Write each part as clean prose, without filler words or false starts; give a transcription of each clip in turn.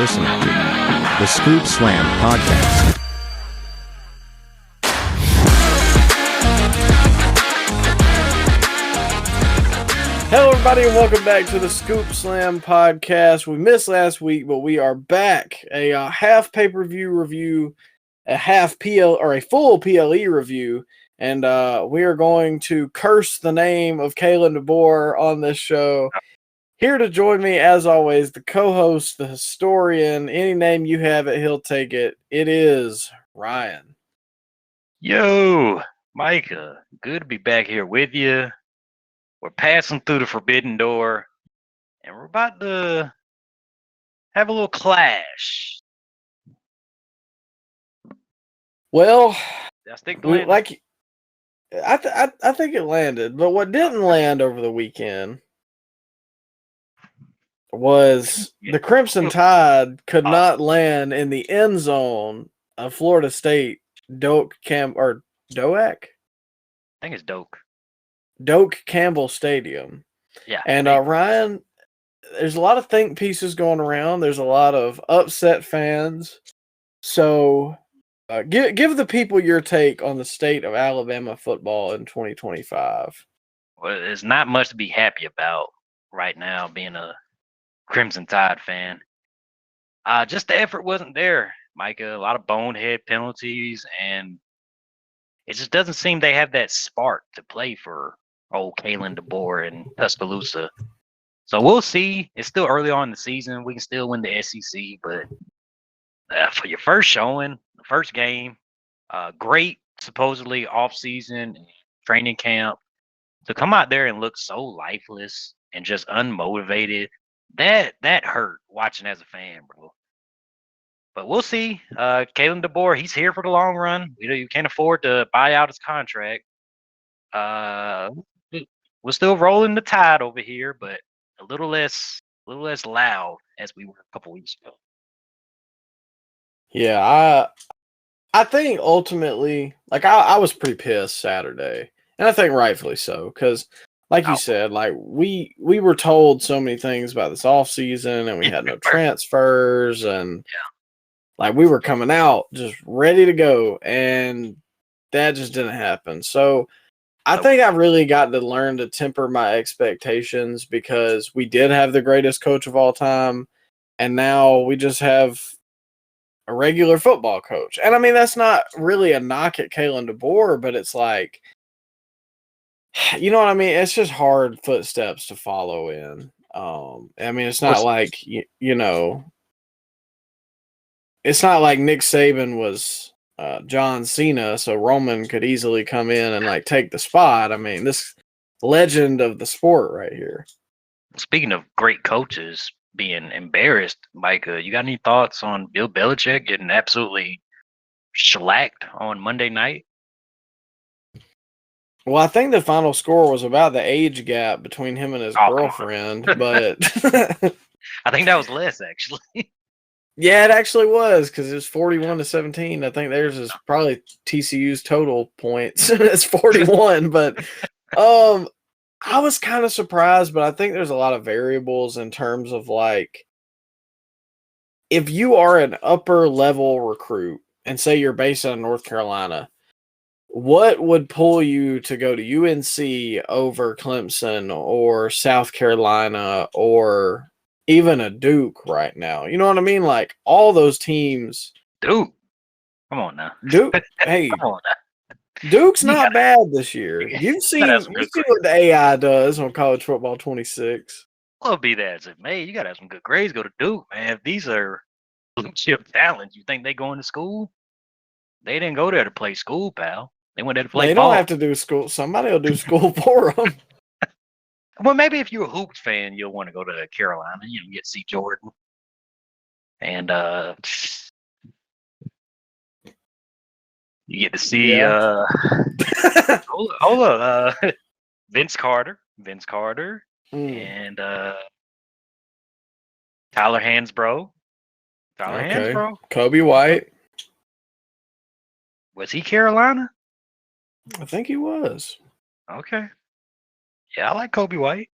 listening to the Scoop Slam Podcast. Hello, everybody, and welcome back to the Scoop Slam Podcast. We missed last week, but we are back. A half pay-per-view review, a half PL or a full PLE review, and we are going to curse the name of Kalen DeBoer on this show. Here to join me, as always, the co-host, the historian, any name you have it, he'll take it. It is Ryan. Yo, Micah, good to be back here with you. We're passing through the Forbidden Door, and we're about to have a little clash. Well, I think the landing? I think it landed, but what didn't land over the weekend was the Crimson Tide could not land in the end zone of Florida State Doak I think it's Doak Campbell Stadium. Yeah. And Ryan, there's a lot of think pieces going around. There's a lot of upset fans. So give the people your take on the state of Alabama football in 2025. Well, there's not much to be happy about right now being a Crimson Tide fan. Just the effort wasn't there, Micah. A lot of bonehead penalties, and it just doesn't seem they have that spark to play for old Kalen DeBoer and Tuscaloosa. So we'll see. It's still early on in the season. We can still win the SEC, but for your first showing, the first game, great supposedly off-season training camp, to come out there and look so lifeless and just unmotivated, that hurt watching as a fan, bro. But we'll see. Kalen DeBoer, he's here for the long run. You can't afford to buy out his contract. We're still rolling the Tide over here, but a little less loud as we were a couple weeks ago. Yeah, I think ultimately, like I was pretty pissed Saturday, and I think rightfully so, because like you said, like we were told so many things about this offseason, and we had no transfers, and like we were coming out just ready to go, and that just didn't happen. So I think I really got to learn to temper my expectations, because we did have the greatest coach of all time, and now we just have a regular football coach. And I mean, that's not really a knock at Kalen DeBoer, but it's like, you know what I mean? It's just hard footsteps to follow in. I mean, it's not like, you know, it's not like Nick Saban was John Cena, so Roman could easily come in and like take the spot. I mean, this legend of the sport right here. Speaking of great coaches being embarrassed, Micah, you got any thoughts on Bill Belichick getting absolutely shellacked on Monday night? Well, I think the final score was about the age gap between him and his girlfriend, but I think that was less, actually. Yeah, it actually was, because it was 41-17. I think theirs is probably TCU's total points. It's 41, but I was kind of surprised, but I think there's a lot of variables in terms of like, if you are an upper level recruit and say you're based out of North Carolina, what would pull you to go to UNC over Clemson or South Carolina or even a Duke right now? You know what I mean? Like all those teams. Duke, come on now. Duke, hey, come on now. Duke's not bad this year. You've seen what the AI does on College Football 26. Well, be that as it may, you gotta have some good grades. Go to Duke, man. If these are blue chip talents, you think they going to school? They didn't go there to play school, pal. They went there to play ball. They don't have to do school. Somebody will do school for them. Well, maybe if you're a Hoops fan, you'll want to go to Carolina. You know, get to see Jordan. And you get to see Vince Carter. And Tyler Hansbrough. Hansbrough. Kobe White. Was he Carolina? I think he was. Okay. Yeah, I like Kobe White.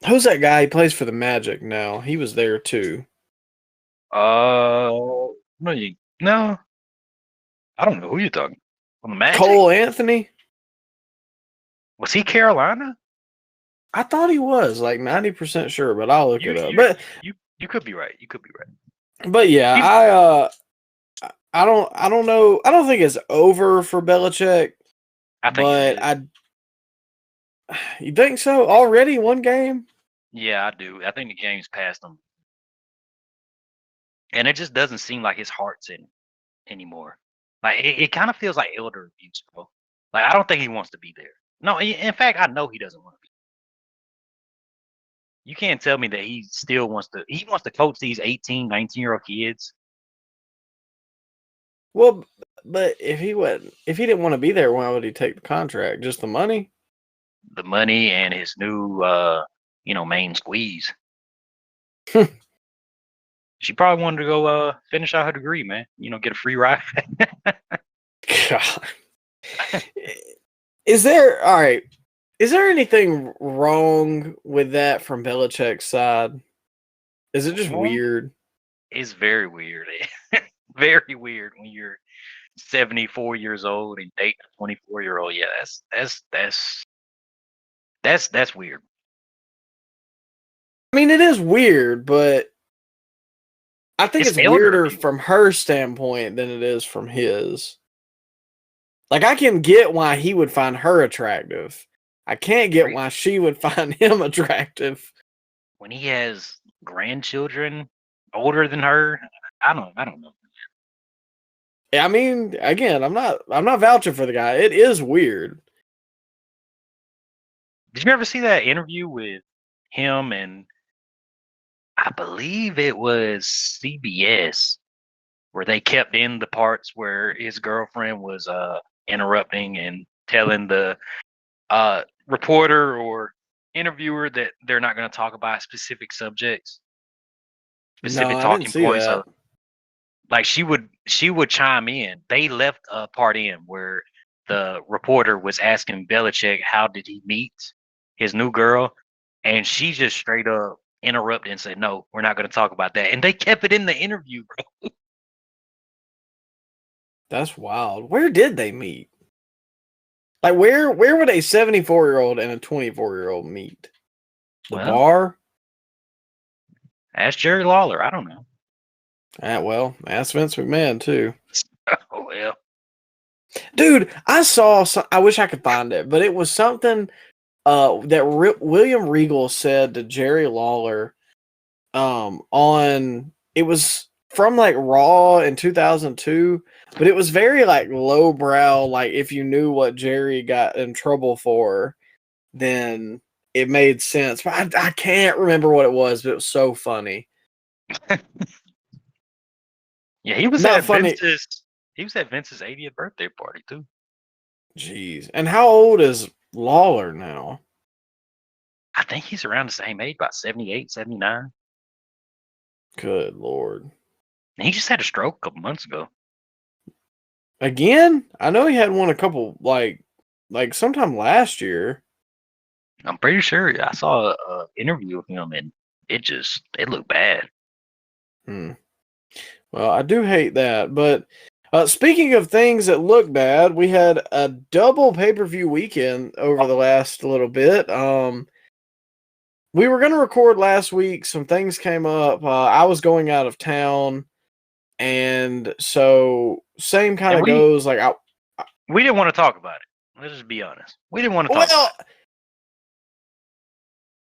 Who's that guy? He plays for the Magic now. He was there too. No, no, I don't know who you're talking. On the Magic? Cole Anthony? Was he Carolina? I thought he was like 90% sure, but I'll look You, it up. you, But you could be right. You could be right. yeah, I don't know. I don't think it's over for Belichick. I think it But is. you think so? Already one game? Yeah, I do. I think the game's past him, and it just doesn't seem like his heart's in it anymore. Like it kind of feels like elder abuse, bro. Like I don't think he wants to be there. No, in fact, I know he doesn't want to be. You can't tell me that he still wants to. He wants to coach these 18, 19-year-old kids. Well, but if he didn't want to be there, why would he take the contract? Just the money? The money and his new, main squeeze. She probably wanted to go finish out her degree, man. Get a free ride. God. Is there anything wrong with that from Belichick's side? Is it just weird? It's very weird. Very weird when you're 74 years old and dating a 24-year-old. Yeah, that's weird. I mean, it is weird, but I think It's it's weirder from her standpoint than it is from his. Like, I can get why he would find her attractive. I can't get why she would find him attractive. When he has grandchildren older than her, I don't know. I mean, again, I'm not vouching for the guy. It is weird. Did you ever see that interview with him and I believe it was CBS where they kept in the parts where his girlfriend was interrupting and telling the reporter or interviewer that they're not going to talk about specific subjects, specific No, I talking didn't see points. that. Like she would chime in. They left a part in where the reporter was asking Belichick how did he meet his new girl, and she just straight up interrupted and said, "No, we're not going to talk about that." And they kept it in the interview, bro. That's wild. Where did they meet? Like, where would a 74-year-old and a 24-year-old meet? The bar? Ask Jerry Lawler. I don't know. Well, ask Vince McMahon too. Oh well. Dude, I saw. I wish I could find it, but it was something that William Regal said to Jerry Lawler. On it was from like Raw in 2002, but it was very like lowbrow. Like if you knew what Jerry got in trouble for, then it made sense. But I can't remember what it was, but it was so funny. Yeah, he was Not at funny. Vince's 80th birthday party too. Jeez. And how old is Lawler now? I think he's around the same age, about 78, 79. Good Lord. And he just had a stroke a couple months ago. Again? I know he had one a couple, like sometime last year. I'm pretty sure I saw an interview with him and it looked bad. Well, I do hate that, but speaking of things that look bad, we had a double pay-per-view weekend over the last little bit. We were going to record last week. Some things came up. I was going out of town, and so same kind of goes. Like we didn't want to talk about it. Let's just be honest. We didn't want to talk about it.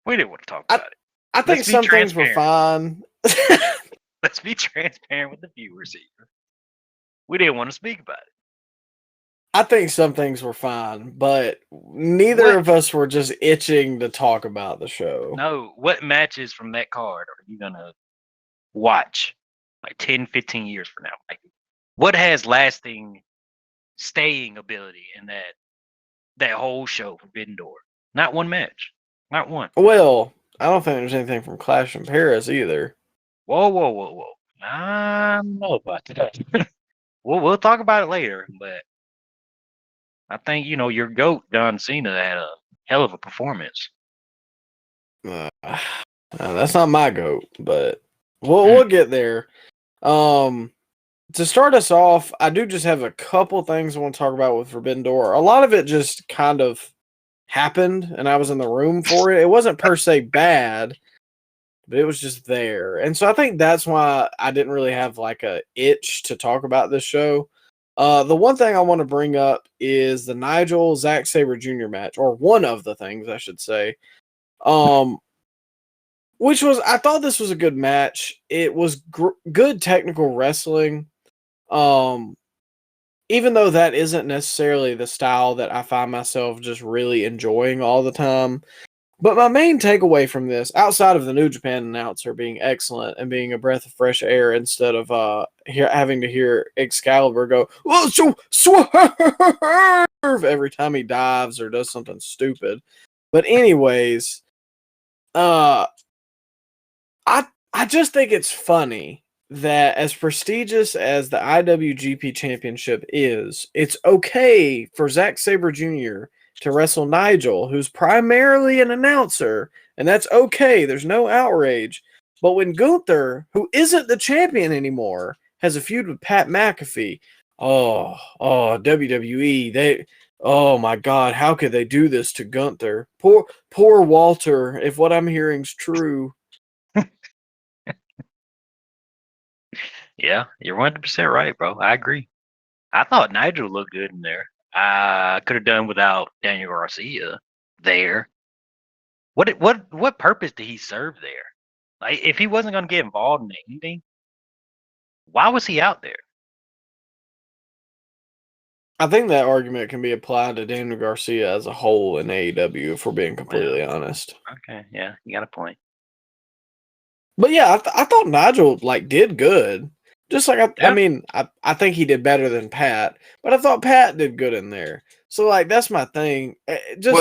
We didn't want to talk about it. I think some things were fine. Let's be transparent with the viewers here. We didn't want to speak about it. I think some things were fine, but neither of us were just itching to talk about the show. No, what matches from that card are you going to watch like 10, 15 years from now? Like, what has lasting, staying ability in that whole show, Forbidden Door? Not one match. Not one. Well, I don't think there's anything from Clash in Paris either. Whoa. I don't know about that. We'll talk about it later, but I think, your GOAT, John Cena, had a hell of a performance. That's not my goat, but we'll get there. To start us off, I do just have a couple things I want to talk about with Forbidden Door. A lot of it just kind of happened, and I was in the room for it. It wasn't per se bad, but it was just there. And so I think that's why I didn't really have like a itch to talk about this show. The one thing I want to bring up is the Nigel Zack Sabre Jr. match, or one of the things I should say. Which was, I thought this was a good match. It was good technical wrestling. Even though that isn't necessarily the style that I find myself just really enjoying all the time. But my main takeaway from this, outside of the New Japan announcer being excellent and being a breath of fresh air instead of having to hear Excalibur go, "Oh, so swerve," every time he dives or does something stupid. But anyways, I just think it's funny that as prestigious as the IWGP Championship is, it's okay for Zack Sabre Jr. to wrestle Nigel, who's primarily an announcer, and that's okay. There's no outrage. But when Gunther, who isn't the champion anymore, has a feud with Pat McAfee, WWE, oh my God, how could they do this to Gunther? Poor Walter, if what I'm hearing's true. Yeah, you're 100% right, bro. I agree. I thought Nigel looked good in there. I could have done without Daniel Garcia there. What purpose did he serve there? Like, if he wasn't going to get involved in anything, why was he out there? I think that argument can be applied to Daniel Garcia as a whole in AEW, if we're being completely honest. Okay, yeah, you got a point. But yeah, I thought Nigel did good. Just like I think he did better than Pat, but I thought Pat did good in there. So that's my thing. Just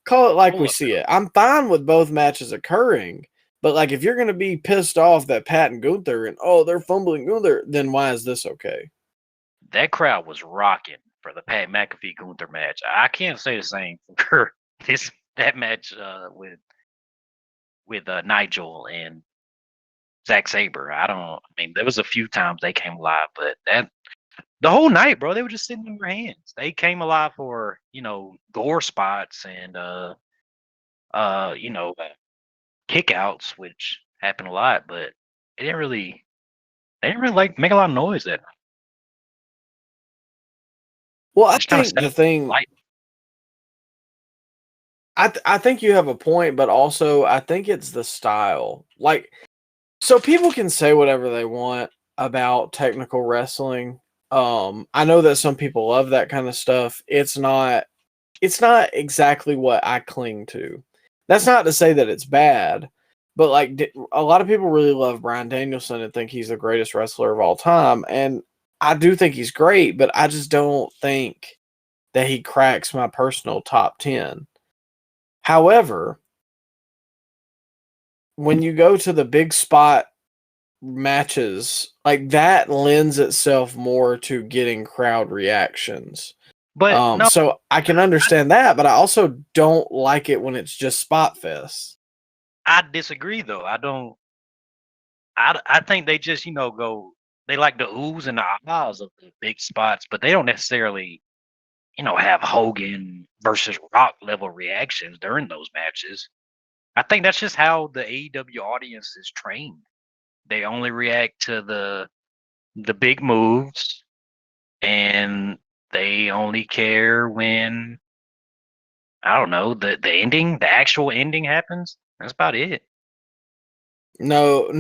call it like we see it. I'm fine with both matches occurring, but if you're gonna be pissed off that Pat and Gunther and they're fumbling Gunther, then why is this okay? That crowd was rocking for the Pat McAfee Gunther match. I can't say the same for that match with Nigel and Zack Sabre. There was a few times they came alive, but the whole night, bro, they were just sitting in their hands. They came alive for, gore spots and kickouts, which happened a lot, but they didn't really make a lot of noise that night. Well, I think the thing, I think you have a point, but also I think it's the style. So people can say whatever they want about technical wrestling. I know that some people love that kind of stuff. It's not exactly what I cling to. That's not to say that it's bad, but a lot of people really love Bryan Danielson and think he's the greatest wrestler of all time. And I do think he's great, but I just don't think that he cracks my personal top 10. However, when you go to the big spot matches, that lends itself more to getting crowd reactions. But no, so I can understand that, but I also don't like it when it's just spot fest. I disagree though. I think they just, they like the oohs and the ahs of the big spots, but they don't necessarily, have Hogan versus Rock level reactions during those matches. I think that's just how the AEW audience is trained. They only react to the big moves, and they only care when, I don't know, the ending, the actual ending happens. That's about it. No,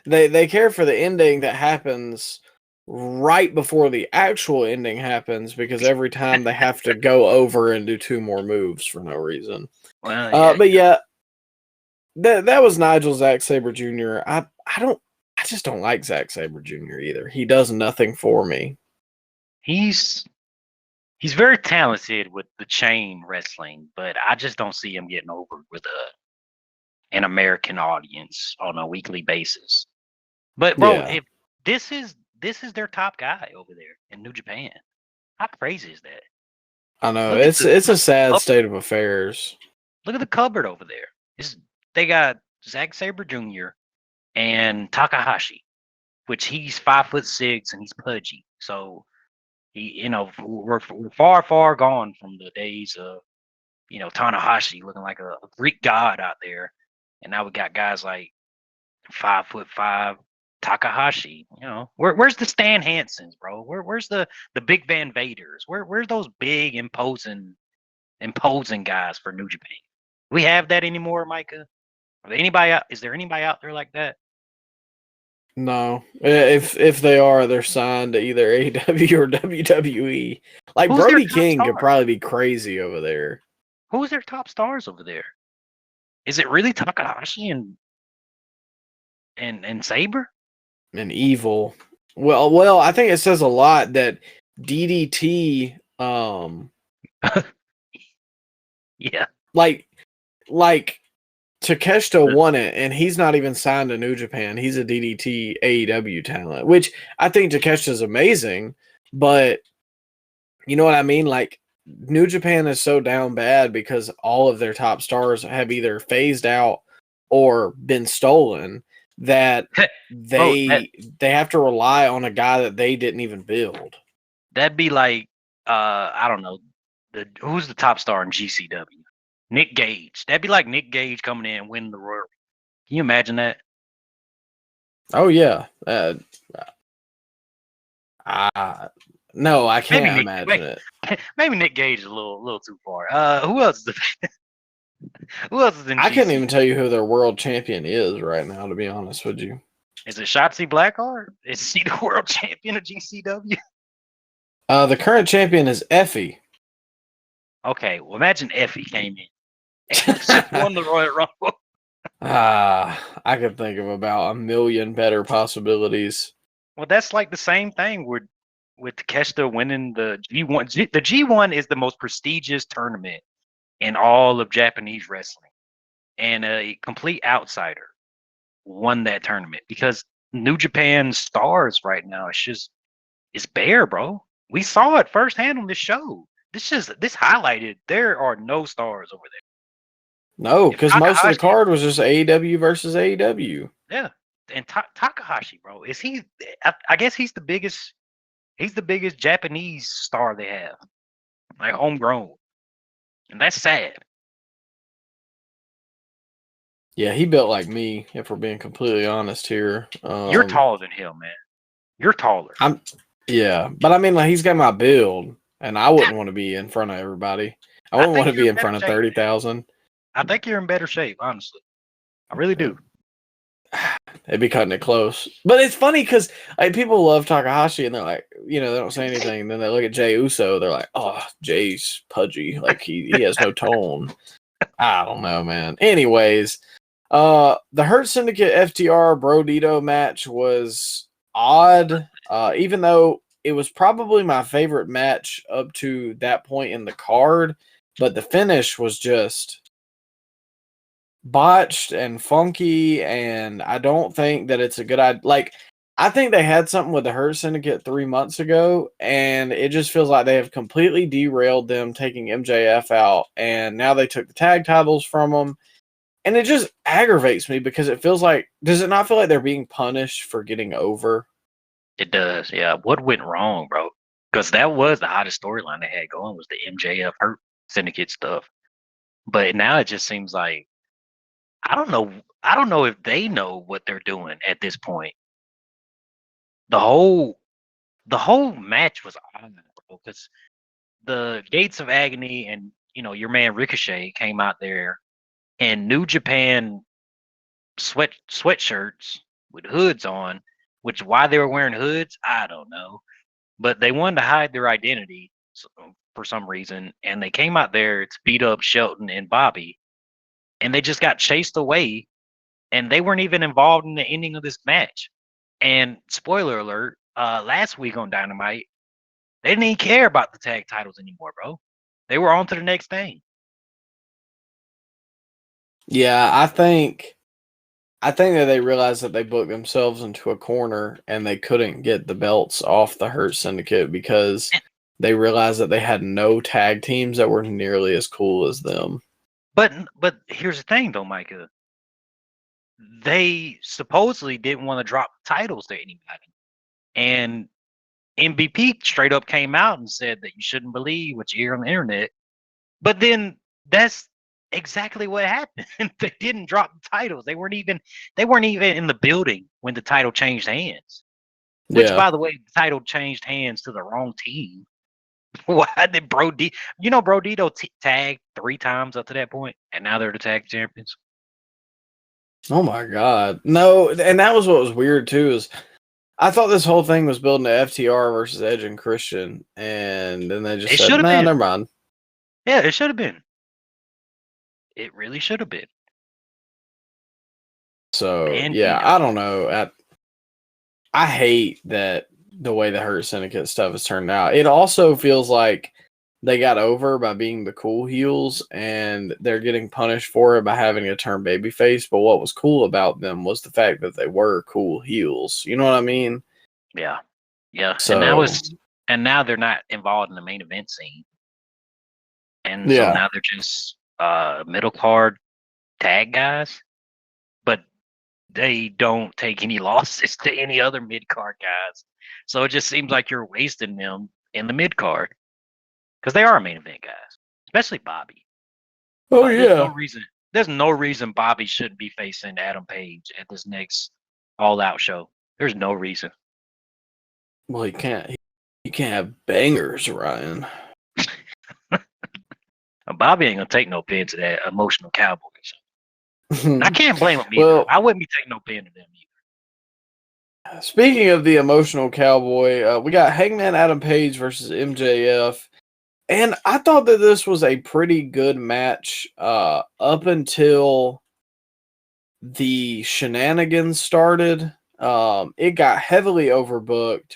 they care for the ending that happens right before the actual ending happens, because every time they have to go over and do 2 more moves for no reason. Well, yeah, but yeah, that was Nigel Zack Sabre Jr. I just don't like Zack Sabre Jr. either. He does nothing for me. He's very talented with the chain wrestling, but I just don't see him getting over with an American audience on a weekly basis. But bro, if this is their top guy over there in New Japan, how crazy is that? I know it's a sad state of affairs. Look at the cupboard over there. It's they got Zack Sabre Jr. and Takahashi, which he's 5'6" and he's pudgy. So we're far, far gone from the days of Tanahashi looking like a Greek god out there, and now we got guys like 5'5" Takahashi. Where's the Stan Hansens, bro? Where's the Big Van Vaders? Where's those big imposing guys for New Japan? Do we have that anymore, Micah? Is there anybody out there like that? No. If they are, they're signed to either AEW or WWE. Like Who's Brody their top King star? could probably be crazy over there. Who's their top stars over there? Is it really Takahashi and Sabre? And Evil. Well, I think it says a lot that DDT Yeah. like Takeshita won it, and he's not even signed to New Japan. He's a DDT AEW talent, which I think Takeshita's amazing, but you know what I mean? Like, New Japan is so down bad because all of their top stars have either phased out or been stolen that they have to rely on a guy that they didn't even build. That'd be like I don't know, who's the top star in GCW? Nick Gage. That'd be like Nick Gage coming in and winning the Royal. Can you imagine that? Oh yeah. No, I can't imagine it. Maybe Nick Gage is a little too far. Who else is who else is in I GCW? couldn't even tell you who their world champion is right now, to be honest with you. Is it Shotzi Blackheart? Is he the world champion of GCW? The current champion is Effie. Okay, well imagine Effie came in and just won the Royal Rumble. I could think of about a million better possibilities. Well, that's like the same thing with Takeshita winning the G1. The G1 is the most prestigious tournament in all of Japanese wrestling, and a complete outsider won that tournament because New Japan stars right now it's bare, bro. We saw it firsthand on this show. This highlighted there are no stars over there. No, because most of the card was just AEW versus AEW. Yeah, and Takahashi, bro, is he? I guess he's the biggest. He's the biggest Japanese star they have, like homegrown, and that's sad. Yeah, he built like me. If we're being completely honest here, You're taller than him, man. You're taller. Yeah, but I mean, like, he's got my build, and I wouldn't want to be in front of everybody. I wouldn't want to be in front of 30,000. I think you're in better shape, honestly. I really do. They'd be cutting it close. But it's funny because like, people love Takahashi, and they're like, they don't say anything. Then they look at Jey Uso, they're like, oh, Jay's pudgy. Like, he has no tone. I don't know, man. Anyways, the Hurt Syndicate FTR Brodito match was odd, even though it was probably my favorite match up to that point in the card. But the finish was just botched and funky, and I don't think that it's a good idea. Like, I think they had something with the Hurt Syndicate 3 months ago, and it just feels like they have completely derailed them taking MJF out, and now they took the tag titles from them, and it just aggravates me because it feels like, does it not feel like they're being punished for getting over? It does, yeah. What went wrong, bro? Because that was the hottest storyline they had going, was the MJF Hurt Syndicate stuff. But now it just seems like, I don't know if they know what they're doing at this point. The whole match was odd, bro, because the Gates of Agony and your man Ricochet came out there in New Japan sweatshirts with hoods on, which why they were wearing hoods, I don't know. But they wanted to hide their identity for some reason, and they came out there to beat up Shelton and Bobby, and they just got chased away, and they weren't even involved in the ending of this match. And spoiler alert, last week on Dynamite, they didn't even care about the tag titles anymore, bro. They were on to the next thing. Yeah, I think that they realized that they booked themselves into a corner and they couldn't get the belts off the Hurt Syndicate because they realized that they had no tag teams that were nearly as cool as them. But here's the thing, though, Micah. they supposedly didn't want to drop titles to anybody. And MVP straight up came out and said that you shouldn't believe what you hear on the internet. But then that's exactly what happened. They didn't drop the titles. They weren't even in the building when the title changed hands. Which, by the way, the title changed hands to the wrong team. Why did Brody? Brodito tagged 3 times up to that point, and now they're the tag champions. Oh my God. No, and that was what was weird too, is I thought this whole thing was building to FTR versus Edge and Christian, and then they just said, nah, never mind. Yeah, it should have been. It really should have been. So, yeah, I don't know. I hate that the way the Hurt Syndicate stuff has turned out. It also feels like they got over by being the cool heels, and they're getting punished for it by having to turn babyface. But what was cool about them was the fact that they were cool heels. You know what I mean? Yeah, yeah. So, and now they're not involved in the main event scene, and so now they're just middle card tag guys. But they don't take any losses to any other mid card guys, so it just seems like you're wasting them in the mid card. Because they are main event guys, especially Bobby. Oh, yeah. There's no reason Bobby shouldn't be facing Adam Page at this next All Out show. There's no reason. Well, he can't have bangers, Ryan. Bobby ain't gonna take no pin to that emotional cowboy. I can't blame him either. Well, I wouldn't be taking no pin to them either. Speaking of the emotional cowboy, we got Hangman Adam Page versus MJF. And I thought that this was a pretty good match up until the shenanigans started. It got heavily overbooked.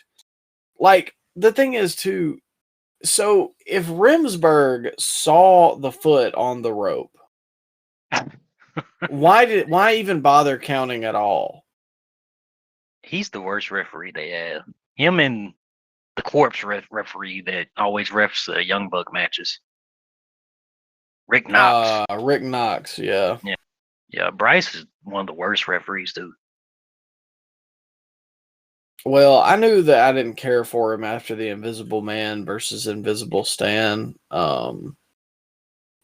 Like, the thing is, too, so if Remsburg saw the foot on the rope, why even bother counting at all? He's the worst referee they have. Him and the corpse referee that always refs Young Buck matches. Rick Knox. Rick Knox, yeah. Yeah, Bryce is one of the worst referees, too. Well, I knew that I didn't care for him after the Invisible Man versus Invisible Stan. And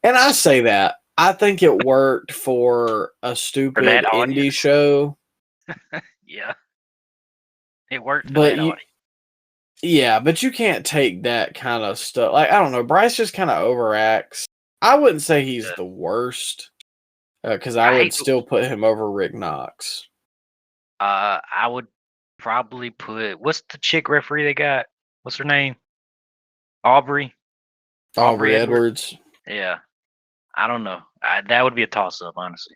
I say that. I think it worked for a stupid indie show. Yeah. It worked for that audience. Yeah, but you can't take that kind of stuff. Like, I don't know. Bryce just kind of overacts. I wouldn't say he's the worst, because I would still put him over Rick Knox. I would probably put, what's the chick referee they got? What's her name? Aubrey Edwards. Yeah. I don't know. That would be a toss-up, honestly.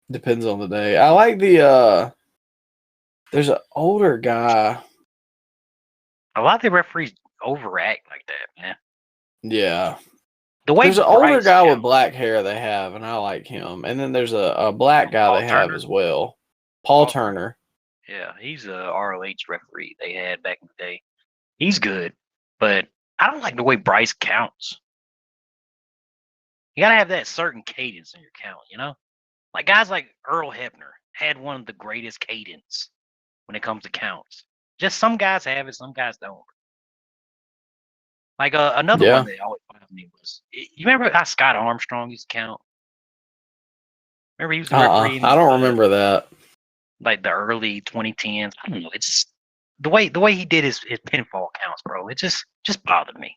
Depends on the day. I like there's an older guy. A lot of the referees overact like that, man. Yeah. There's an older guy with black hair they have, and I like him. And then there's a black guy they have as well. Paul Turner. Yeah, he's a ROH referee they had back in the day. He's good, but I don't like the way Bryce counts. You gotta have that certain cadence in your count, you know? Like guys like Earl Hebner had one of the greatest cadence when it comes to counts. Just some guys have it, some guys don't. Like another one that always bothered me was, you remember how Scott Armstrong used to count? Remember he was the referee? I don't remember that. Like the early 2010s. I don't know. It's just the way he did his pinfall counts, bro. It just bothered me.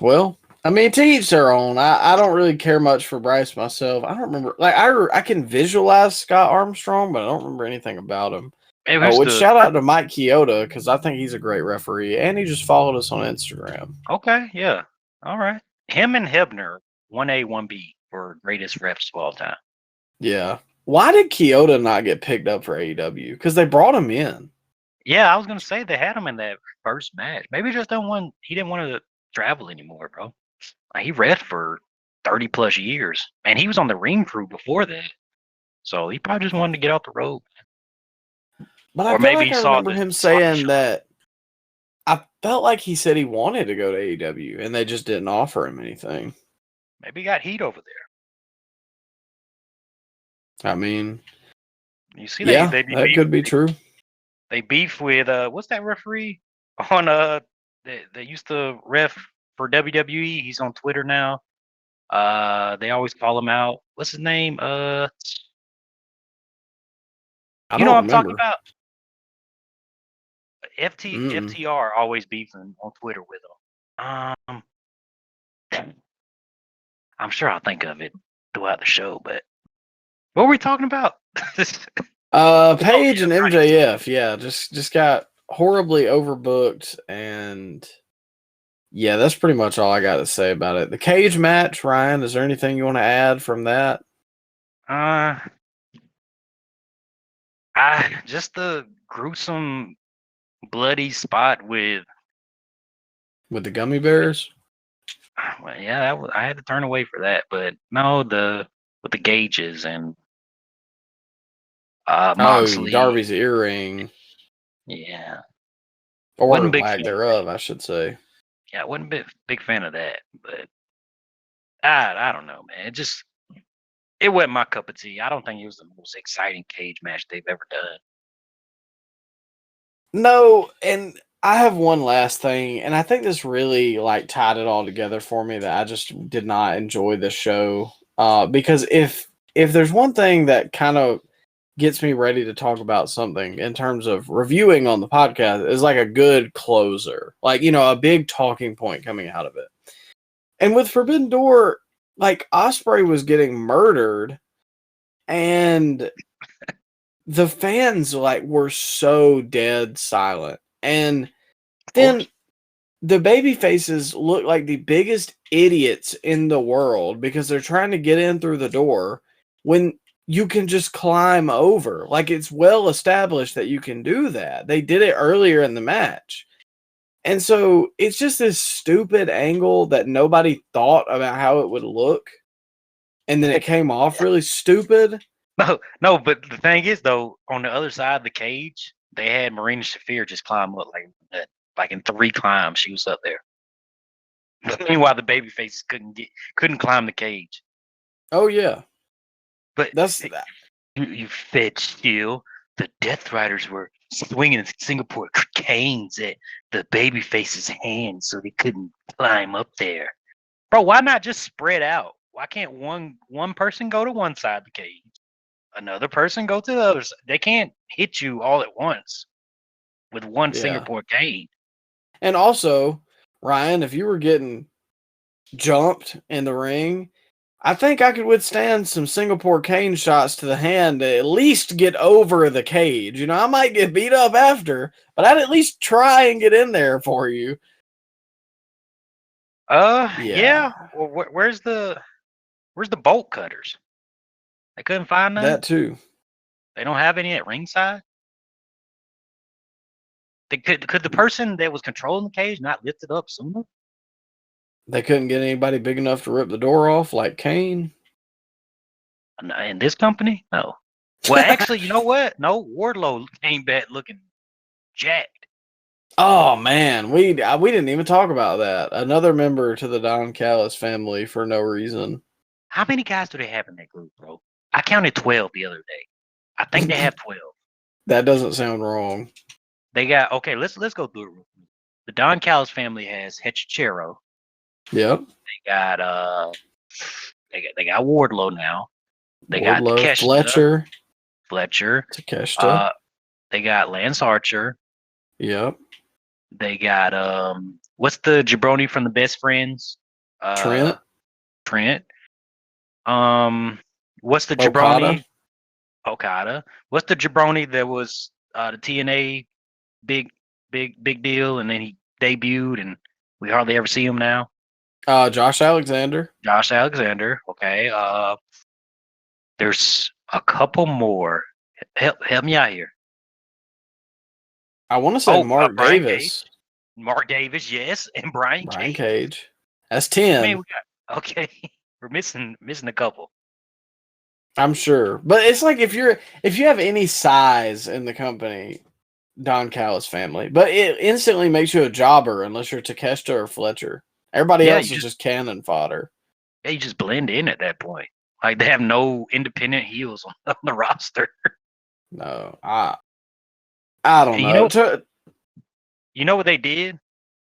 Well, I mean, to each their own. I don't really care much for Bryce myself. I don't remember. Like, I can visualize Scott Armstrong, but I don't remember anything about him. Shout out to Mike Chioda, because I think he's a great referee, and he just followed us on Instagram. Okay, yeah. All right. Him and Hebner, 1A, 1B for greatest refs of all time. Yeah. Why did Chioda not get picked up for AEW? Because they brought him in. Yeah, I was going to say they had him in that first match. Maybe he didn't want to travel anymore, bro. Like, he refed for 30 plus years, and he was on the ring crew before that. So he probably just wanted to get off the road. But I remember him saying that. I felt like he said he wanted to go to AEW, and they just didn't offer him anything. Maybe he got heat over there. I mean, You see, yeah, they that could be true. They beef with what's that referee on they used to ref for WWE. He's on Twitter now. They always call him out. What's his name? I You know don't what I'm talking remember. about? Mm-mm. FTR always beefing on Twitter with him. I'm sure I'll think of it throughout the show, but what were we talking about? Paige yeah, and right. MJF, yeah, just got horribly overbooked, and yeah, that's pretty much all I got to say about it. The cage match, Ryan, is there anything you want to add from that? Just the gruesome, bloody spot with. With the gummy bears? Well, yeah, I had to turn away for that, but no, with the gauges and Oh, Moxley, Darby's earring. yeah, Or wasn't a big lack fan. thereof, I should say. Yeah, I wasn't a big fan of that, but I don't know, man. It wasn't my cup of tea. I don't think it was the most exciting cage match they've ever done. No, and I have one last thing, and I think this really like tied it all together for me that I just did not enjoy the show. Because if there's one thing that kind of gets me ready to talk about something in terms of reviewing on the podcast is like a good closer, like a big talking point coming out of it. And with Forbidden Door, like Osprey was getting murdered, and the fans like were so dead silent. And then the baby faces look like the biggest idiots in the world because they're trying to get in through the door when you can just climb over. Like, it's well established that you can do that. They did it earlier in the match. And so it's just this stupid angle that nobody thought about how it would look. And then it came off really stupid. No, but the thing is, though, on the other side of the cage, they had Marina Shafir just climb up like in 3 climbs. She was up there. Meanwhile, the baby faces couldn't climb the cage. Oh yeah, But that's that. You fed Steel. The Death Riders were swinging Singapore canes at the baby face's hands so they couldn't climb up there. Bro, why not just spread out? Why can't one person go to one side of the cage? Another person go to the other side. They can't hit you all at once with one Singapore cane. And also, Ryan, if you were getting jumped in the ring, I think I could withstand some Singapore cane shots to the hand to at least get over the cage. I might get beat up after, but I'd at least try and get in there for you. Yeah. Well, where's the bolt cutters? They couldn't find none. That too. They don't have any at ringside. Could the person that was controlling the cage not lift it up sooner? They couldn't get anybody big enough to rip the door off like Kane. In this company, no. Well, actually, you know what? No, Wardlow came back looking jacked. Oh man, we didn't even talk about that. Another member to the Don Callis family for no reason. How many guys do they have in that group, bro? I counted 12 the other day. I think they have 12. That doesn't sound wrong. They got let's go through it. The Don Callis family has Hechicero. Yep. They got they got Wardlow now. They Wardlow, got Takeshita, Fletcher. Takeshita. They got Lance Archer. Yep. They got what's the jabroni from the Best Friends? Trent. What's the jabroni? Okada. What's the jabroni that was the TNA big deal, and then he debuted, and we hardly ever see him now? Josh Alexander. Okay. There's a couple more. Help me out here. I want to say Mark Davis. Mark Davis, yes, and Brian Cage. That's 10. Man, okay. We're missing a couple. I'm sure. But it's like if you have any size in the company, Don Callis family. But it instantly makes you a jobber unless you're Takeshita or Fletcher. Everybody else is just cannon fodder. Yeah, you just blend in at that point. Like they have no independent heels on the roster. No, I don't And know. you know what they did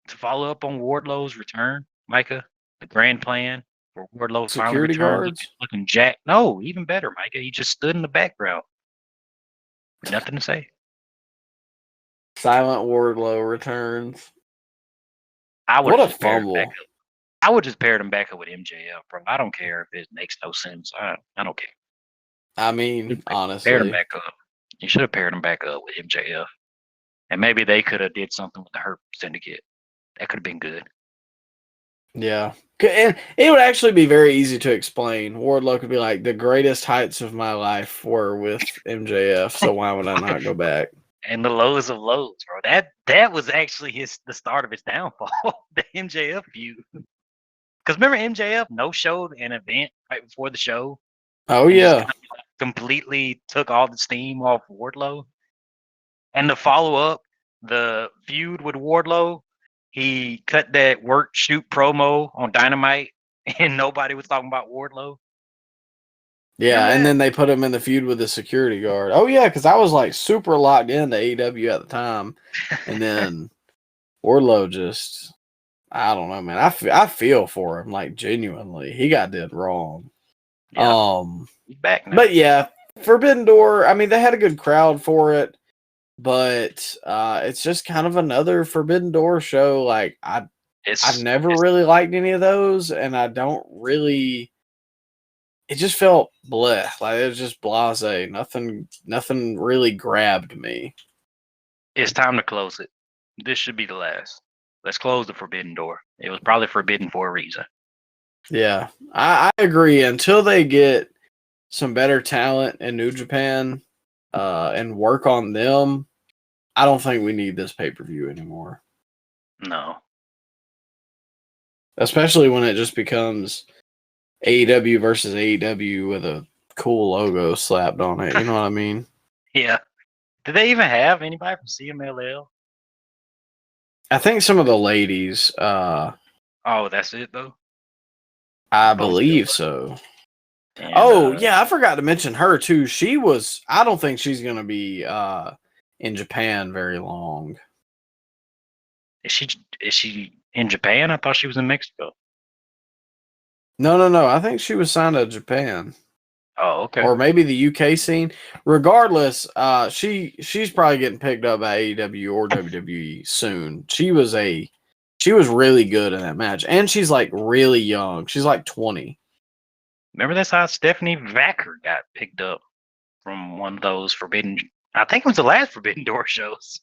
to follow up on Wardlow's return, Micah? The grand plan for Wardlow's final Security return, guards? looking jacked. No, even better, Micah. He just stood in the background. Nothing to say. Silent Wardlow returns. I would What a just paired him back fumble. up. I would just paired him back up with MJF, bro. I don't care if it makes no sense. I don't care. I mean, Paired him honestly. back up. You should have paired him back up with MJF. And maybe they could have did something with the Hurt Syndicate. That could have been good. Yeah. And it would actually be very easy to explain. Wardlow could be like, the greatest heights of my life were with MJF, so why would I not go back? And the lows of lows, bro. That was actually the start of his downfall. The MJF feud. Because remember MJF no-showed an event right before the show? Oh, and just yeah. kind of completely took all the steam off Wardlow. And to follow up the feud with Wardlow, he cut that work shoot promo on Dynamite, and nobody was talking about Wardlow. Yeah, Remember and that? then they put him in the feud with the security guard. Oh, yeah, because I was like super locked into AEW at the time. And then Wardlow just, I don't know, man. I feel for him, like, genuinely. He got did wrong. Yeah, he's back now. But yeah, Forbidden Door, I mean, they had a good crowd for it, but it's just kind of another Forbidden Door show. Like, I've never really liked any of those, and I don't really. It just felt bleh, like it was just blasé. Nothing really grabbed me. It's time to close it. This should be the last. Let's close the Forbidden Door. It was probably forbidden for a reason. Yeah, I agree. Until they get some better talent in New Japan and work on them, I don't think we need this pay-per-view anymore. No. Especially when it just becomes AEW versus AEW with a cool logo slapped on it. You know what I mean? Yeah. Did they even have anybody from CMLL? I think some of the ladies, Oh, that's it though? I Both believe good. so. And, Yeah, I forgot to mention her too. I don't think she's gonna be in Japan very long. Is she in Japan? I thought she was in Mexico. No. I think she was signed to Japan. Oh, okay. Or maybe the UK scene. Regardless, she's probably getting picked up by AEW or WWE soon. She was really good in that match. And she's like really young. She's like 20. Remember that's how Stephanie Vacker got picked up from one of those I think it was the last Forbidden Door shows.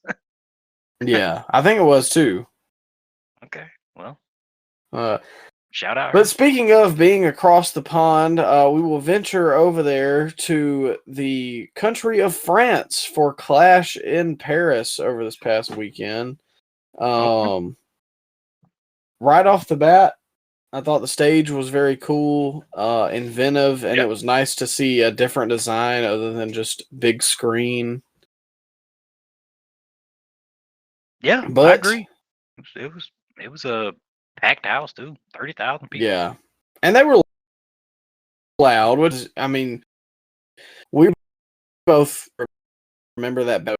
Yeah, I think it was too. Okay, well, But shout out her. speaking of being across the pond, we will venture over there to the country of France for Clash in Paris over this past weekend. Right off the bat, I thought the stage was very cool, inventive, and It was nice to see a different design other than just big screen. Yeah, But I agree. It was a packed house too, 30,000 people. Yeah, and they were loud. Which is, I mean, we both remember that battle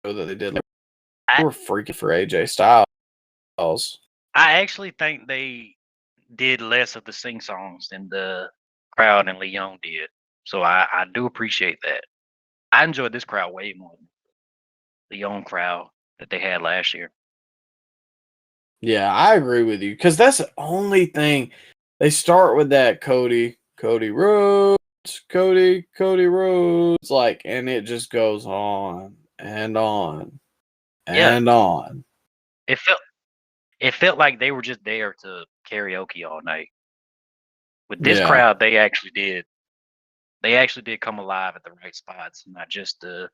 that they did. They were freaking for AJ Styles. I actually think they did less of the sing songs than the crowd and Leon did, so I do appreciate that. I enjoyed this crowd way more than the Leon crowd that they had last year. Yeah, I agree with you because that's the only thing. They start with that Cody Rhodes, Cody Rhodes, like, and it just goes on and on and on. It felt like they were just there to karaoke all night. With this crowd, they actually did come alive at the right spots, not just to,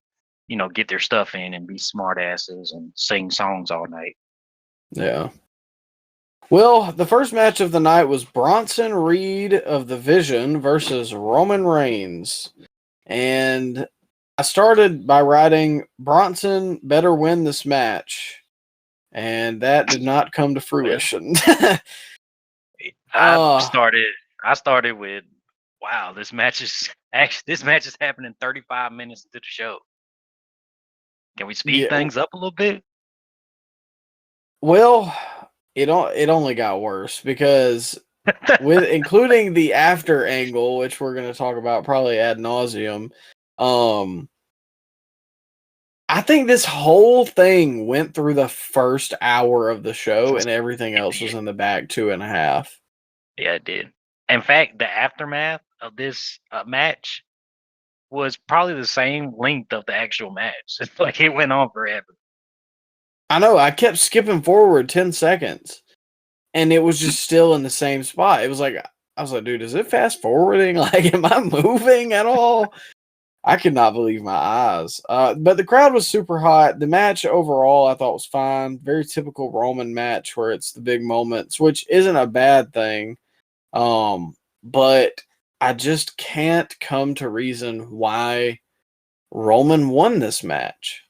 get their stuff in and be smart asses and sing songs all night. Yeah. Well, the first match of the night was Bronson Reed of the Vision versus Roman Reigns. And I started by writing, Bronson better win this match. And that did not come to fruition. I started with wow, this match is happening 35 minutes into the show. Can we speed things up a little bit? Well, it only got worse because with including the after angle, which we're going to talk about probably ad nauseum. I think this whole thing went through the first hour of the show, and everything else was in the back 2.5. Yeah, it did. In fact, the aftermath of this match was probably the same length of the actual match. It's like it went on forever. I know. I kept skipping forward 10 seconds, and it was just still in the same spot. It was like, I was like, dude, is it fast forwarding? Like, am I moving at all? I could not believe my eyes. But the crowd was super hot. The match overall, I thought was fine. Very typical Roman match where it's the big moments, which isn't a bad thing. But I just can't come to reason why Roman won this match.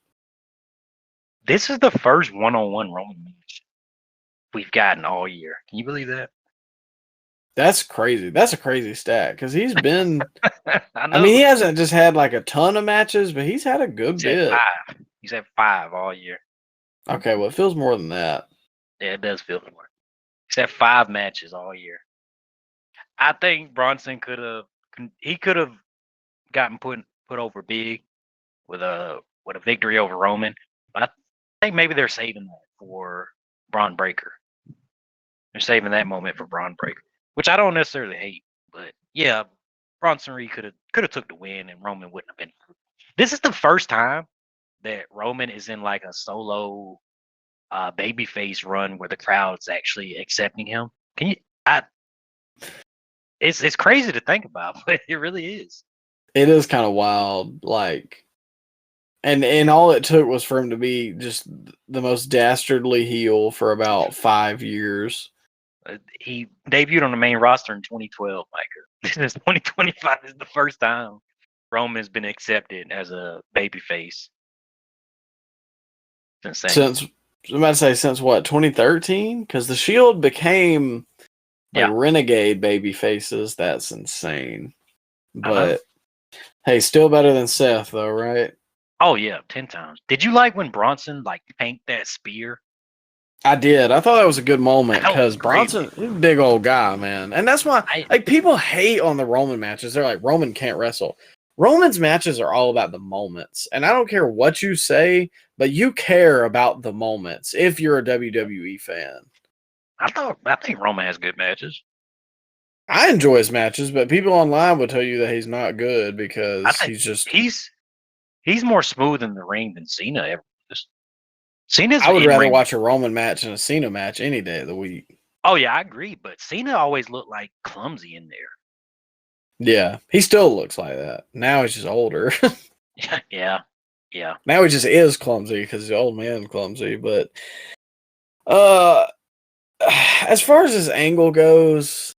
This is the first one-on-one Roman match we've gotten all year. Can you believe that? That's crazy. That's a crazy stat because he's been. I know. I mean, he hasn't just had like a ton of matches, but he's had a good bit. He's had 5 all year. Okay, well, it feels more than that. Yeah, it does feel more. He's had 5 matches all year. I think Bronson could have gotten put over big with a victory over Roman. But I think maybe they're saving that for Braun Breaker. They're saving that moment for Braun Breaker, which I don't necessarily hate. But yeah, Bronson Reed could have took the win, and Roman wouldn't have been. This is the first time that Roman is in like a solo babyface run where the crowd's actually accepting him. It's crazy to think about, but it really is. It is kind of wild, like, and all it took was for him to be just the most dastardly heel for about 5 years. He debuted on the main roster in 2012, Micah. This is 2025. This is the first time Roman's been accepted as a babyface. It's insane. I'm about to say since what, 2013? Because the Shield became like renegade baby faces. That's insane. But hey, still better than Seth though, right? Oh yeah, 10 times. Did you like when Bronson like tanked that spear? I did. I thought that was a good moment because Bronson, he's a big old guy, man. And that's why like people hate on the Roman matches. They're like, Roman can't wrestle. Roman's matches are all about the moments. And I don't care what you say, but you care about the moments if you're a WWE fan. I think Roman has good matches. I enjoy his matches, but people online will tell you that he's not good because he's more smooth in the ring than Cena ever was. I would rather watch a Roman match than a Cena match any day of the week. Oh yeah, I agree. But Cena always looked like clumsy in there. Yeah, he still looks like that. Now he's just older. Yeah. Now he just is clumsy because the old man clumsy. But as far as his angle goes,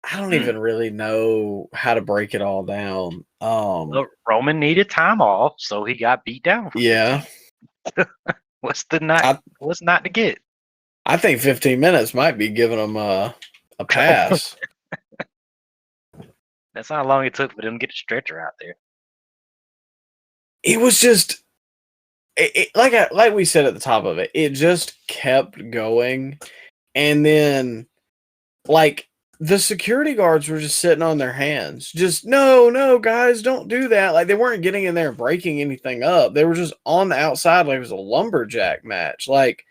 I don't even really know how to break it all down. Well, Roman needed time off, so he got beat down. Yeah. What's not to get? I think 15 minutes might be giving him a pass. That's how long it took for them to get the stretcher out there. It was just like we said at the top of it. It just kept going, and then like the security guards were just sitting on their hands. Just no, guys, don't do that. Like they weren't getting in there and breaking anything up. They were just on the outside like it was a lumberjack match. Like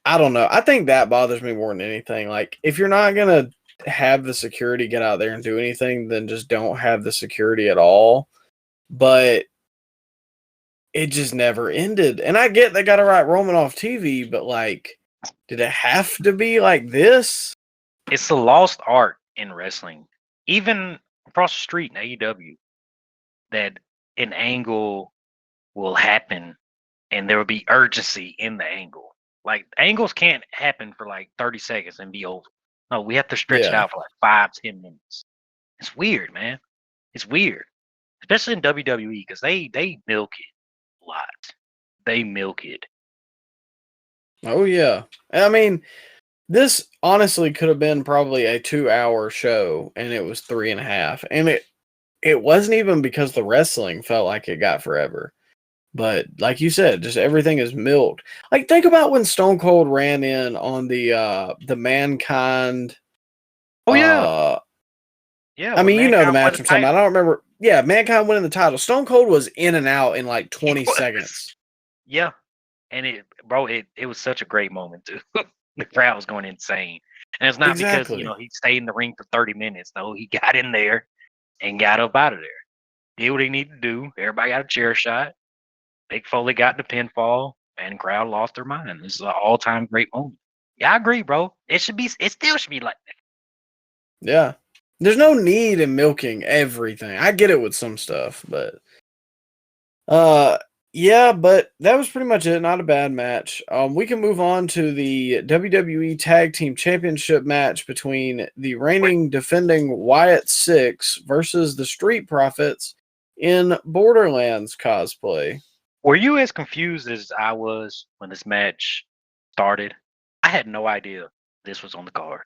I don't know. I think that bothers me more than anything. Like if you're not gonna have the security get out there and do anything, then just don't have the security at all. But it just never ended. And I get they got to write Roman off TV, but like, did it have to be like this? It's a lost art in wrestling. Even across the street in AEW, that an angle will happen and there will be urgency in the angle. Like angles can't happen for like 30 seconds and be over. No, we have to stretch it out for like 5-10 minutes. It's weird, man. It's weird. Especially in WWE, because they milk it a lot. They milk it. Oh yeah. I mean, This honestly could have been probably a 2-hour show, and it was 3.5. And it wasn't even because the wrestling felt like it got forever. But like you said, just everything is milked. Like think about when Stone Cold ran in on the Mankind. Oh yeah, yeah. I When mean, you know the Mankind won match the I'm talking about. title. I don't remember. Yeah, Mankind winning the title. Stone Cold was in and out in like He 20 was. seconds. Yeah, and it was such a great moment too. The crowd was going insane, and it's not because Exactly. he stayed in the ring for 30 minutes. No, he got in there and got up out of there. Did what he needed to do. Everybody got a chair shot. Big Foley got the pinfall, and the crowd lost their mind. This is an all-time great moment. Yeah, I agree, bro. It should be. It still should be like that. Yeah. There's no need in milking everything. I get it with some stuff, but yeah, but that was pretty much it. Not a bad match. We can move on to the WWE Tag Team Championship match between the reigning defending Wyatt Six versus the Street Profits in Borderlands cosplay. Were you as confused as I was when this match started? I had no idea this was on the card.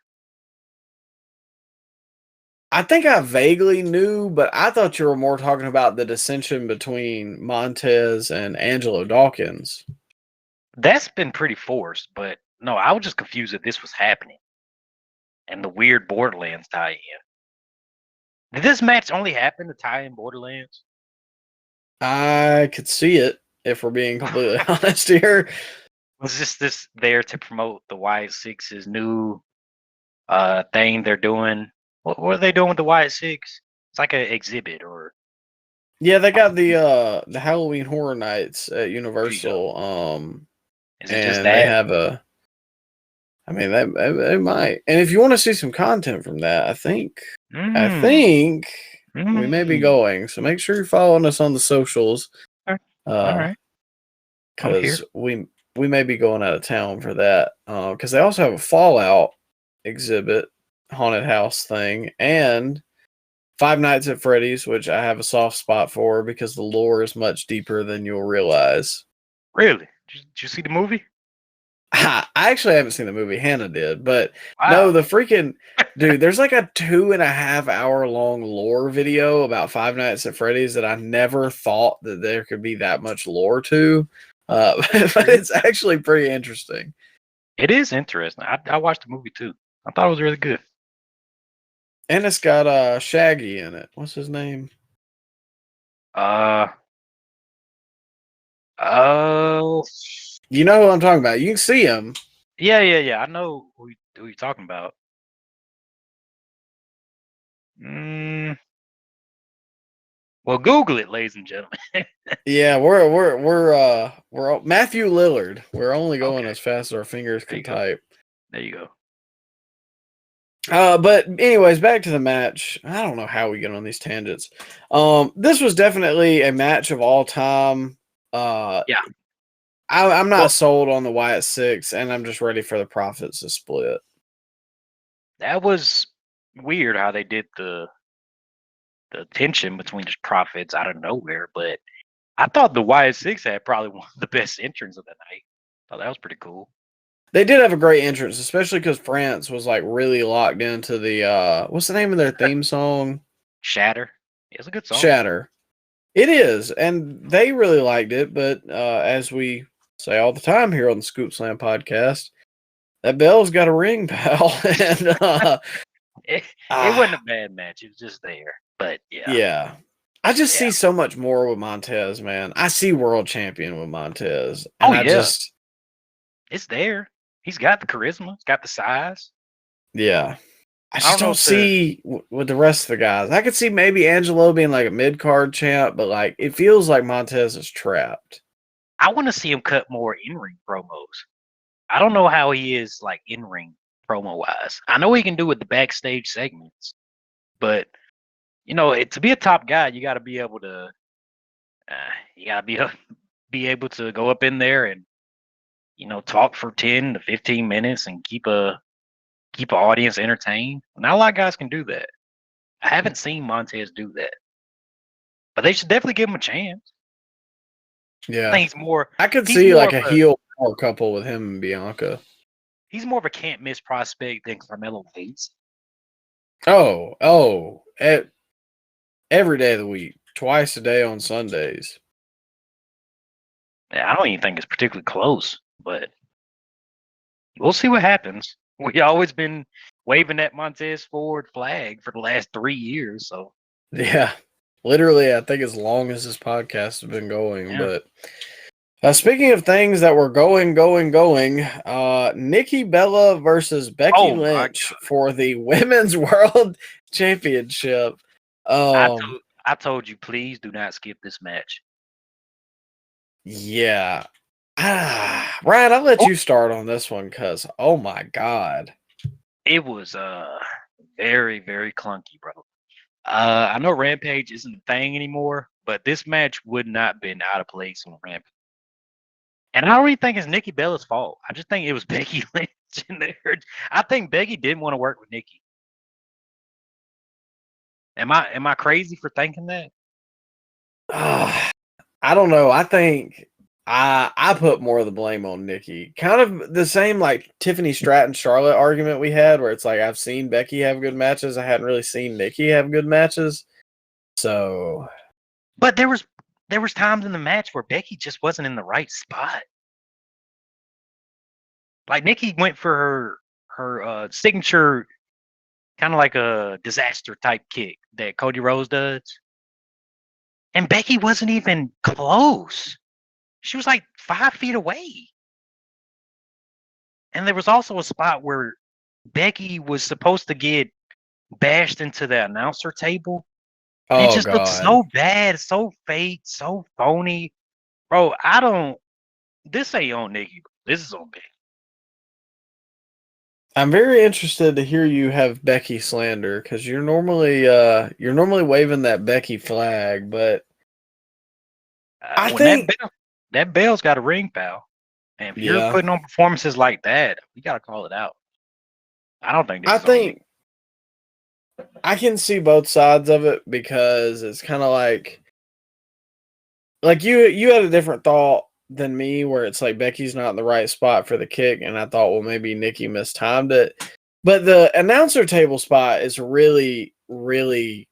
I think I vaguely knew, but I thought you were more talking about the dissension between Montez and Angelo Dawkins. That's been pretty forced, but no, I was just confused that this was happening and the weird Borderlands tie-in. Did this match only happen to tie in Borderlands? I could see it, if we're being completely honest here. Was this there to promote the Wyatt Six's new thing they're doing? What are they doing with the Wyatt Six? It's like an exhibit or Yeah, they got the Halloween Horror Nights at Universal. is it just And they that? have I mean, they might. And if you want to see some content from that, I think we may be going. So make sure you're following us on the socials. All right. I'm here. Because we may be going out of town for that. Because they also have a Fallout exhibit, haunted house thing, and Five Nights at Freddy's, which I have a soft spot for because the lore is much deeper than you'll realize. Really? Did you see the movie? I actually haven't seen the movie. Hannah did, but Wow. no, the freaking dude. There's like a 2.5 hour long lore video about Five Nights at Freddy's that I never thought that there could be that much lore to. But it's actually pretty interesting. It is interesting. I watched the movie too. I thought it was really good. And it's got Shaggy in it. What's his name? Oh, You know who I'm talking about. You can see him. yeah. I know who you're talking about. Well, Google it, ladies and gentlemen. Yeah, we're Matthew Lillard. We're only going Okay. as fast as our fingers There can you go. type. There you go. But anyways, back to the match. I don't know how we get on these tangents. This was definitely a match of all time. Yeah. I'm not sold on the Wyatt Six, and I'm just ready for the Profits to split. That was weird how they did the tension between the Profits out of nowhere, but I thought the Wyatt Six had probably one of the best entrants of the night. Thought that was pretty cool. They did have a great entrance, especially because France was like really locked into the what's the name of their theme song? Shatter. It's a good song. Shatter. It is, and they really liked it, but as we say all the time here on the Scoop Slam podcast, that bell's got a ring, pal. And It wasn't a bad match. It was just there. But yeah. I just see so much more with Montez, man. I see world champion with Montez. And it's there. He's got the charisma. He's got the size. Yeah. I just don't see with the rest of the guys. I could see maybe Angelo being like a mid-card champ, but like it feels like Montez is trapped. I want to see him cut more in-ring promos. I don't know how he is like in-ring promo-wise. I know he can do with the backstage segments, but to be a top guy, you got to be able to. Be able to go up in there and talk for 10 to 15 minutes and keep an audience entertained. Not a lot of guys can do that. I haven't seen Montez do that, but they should definitely give him a chance. Yeah, I think he's more. I could see like a heel power couple with him and Bianca. he's more of a can't miss prospect than Carmelo Hayes. Every day of the week, twice a day on Sundays. Yeah, I don't even think it's particularly close, but we'll see what happens. We always been waving that Montez Ford flag for the last 3 years, so Yeah, literally, I think as long as this podcast has been going. yeah. But speaking of things that were going, Nikki Bella versus Becky Oh my Lynch God. for the Women's World Championship. I told you, please do not skip this match. Yeah. Ryan, I'll let you start on this one because, oh my God. It was very, very clunky, bro. I know Rampage isn't a thing anymore, but this match would not have been out of place on Rampage. And I don't really think it's Nikki Bella's fault. I just think it was Becky Lynch in there. I think Becky didn't want to work with Nikki. Am I crazy for thinking that? I don't know. I think I put more of the blame on Nikki. Kind of the same like Tiffany Stratton Charlotte argument we had, where it's like I've seen Becky have good matches. I hadn't really seen Nikki have good matches. So, But there was times in the match where Becky just wasn't in the right spot. Like Nikki went for her signature, kind of like a disaster type kick that Cody Rhodes does, and Becky wasn't even close. She was like 5 feet away. And there was also a spot where Becky was supposed to get bashed into the announcer table. And it oh just looked God. so bad, so fake, so phony. Bro, this ain't on Nikki. This is on Becky. I'm very interested to hear you have Becky slander because you're normally waving that Becky flag, but I When think that bell's got a ring, pal. And if you're yeah, putting on performances like that, we gotta call it out. I don't think this I is on Nikki. think I can see both sides of it because it's kind of like you had a different thought than me where it's like Becky's not in the right spot for the kick, and I thought, well, maybe Nikki mistimed it. But the announcer table spot is really, really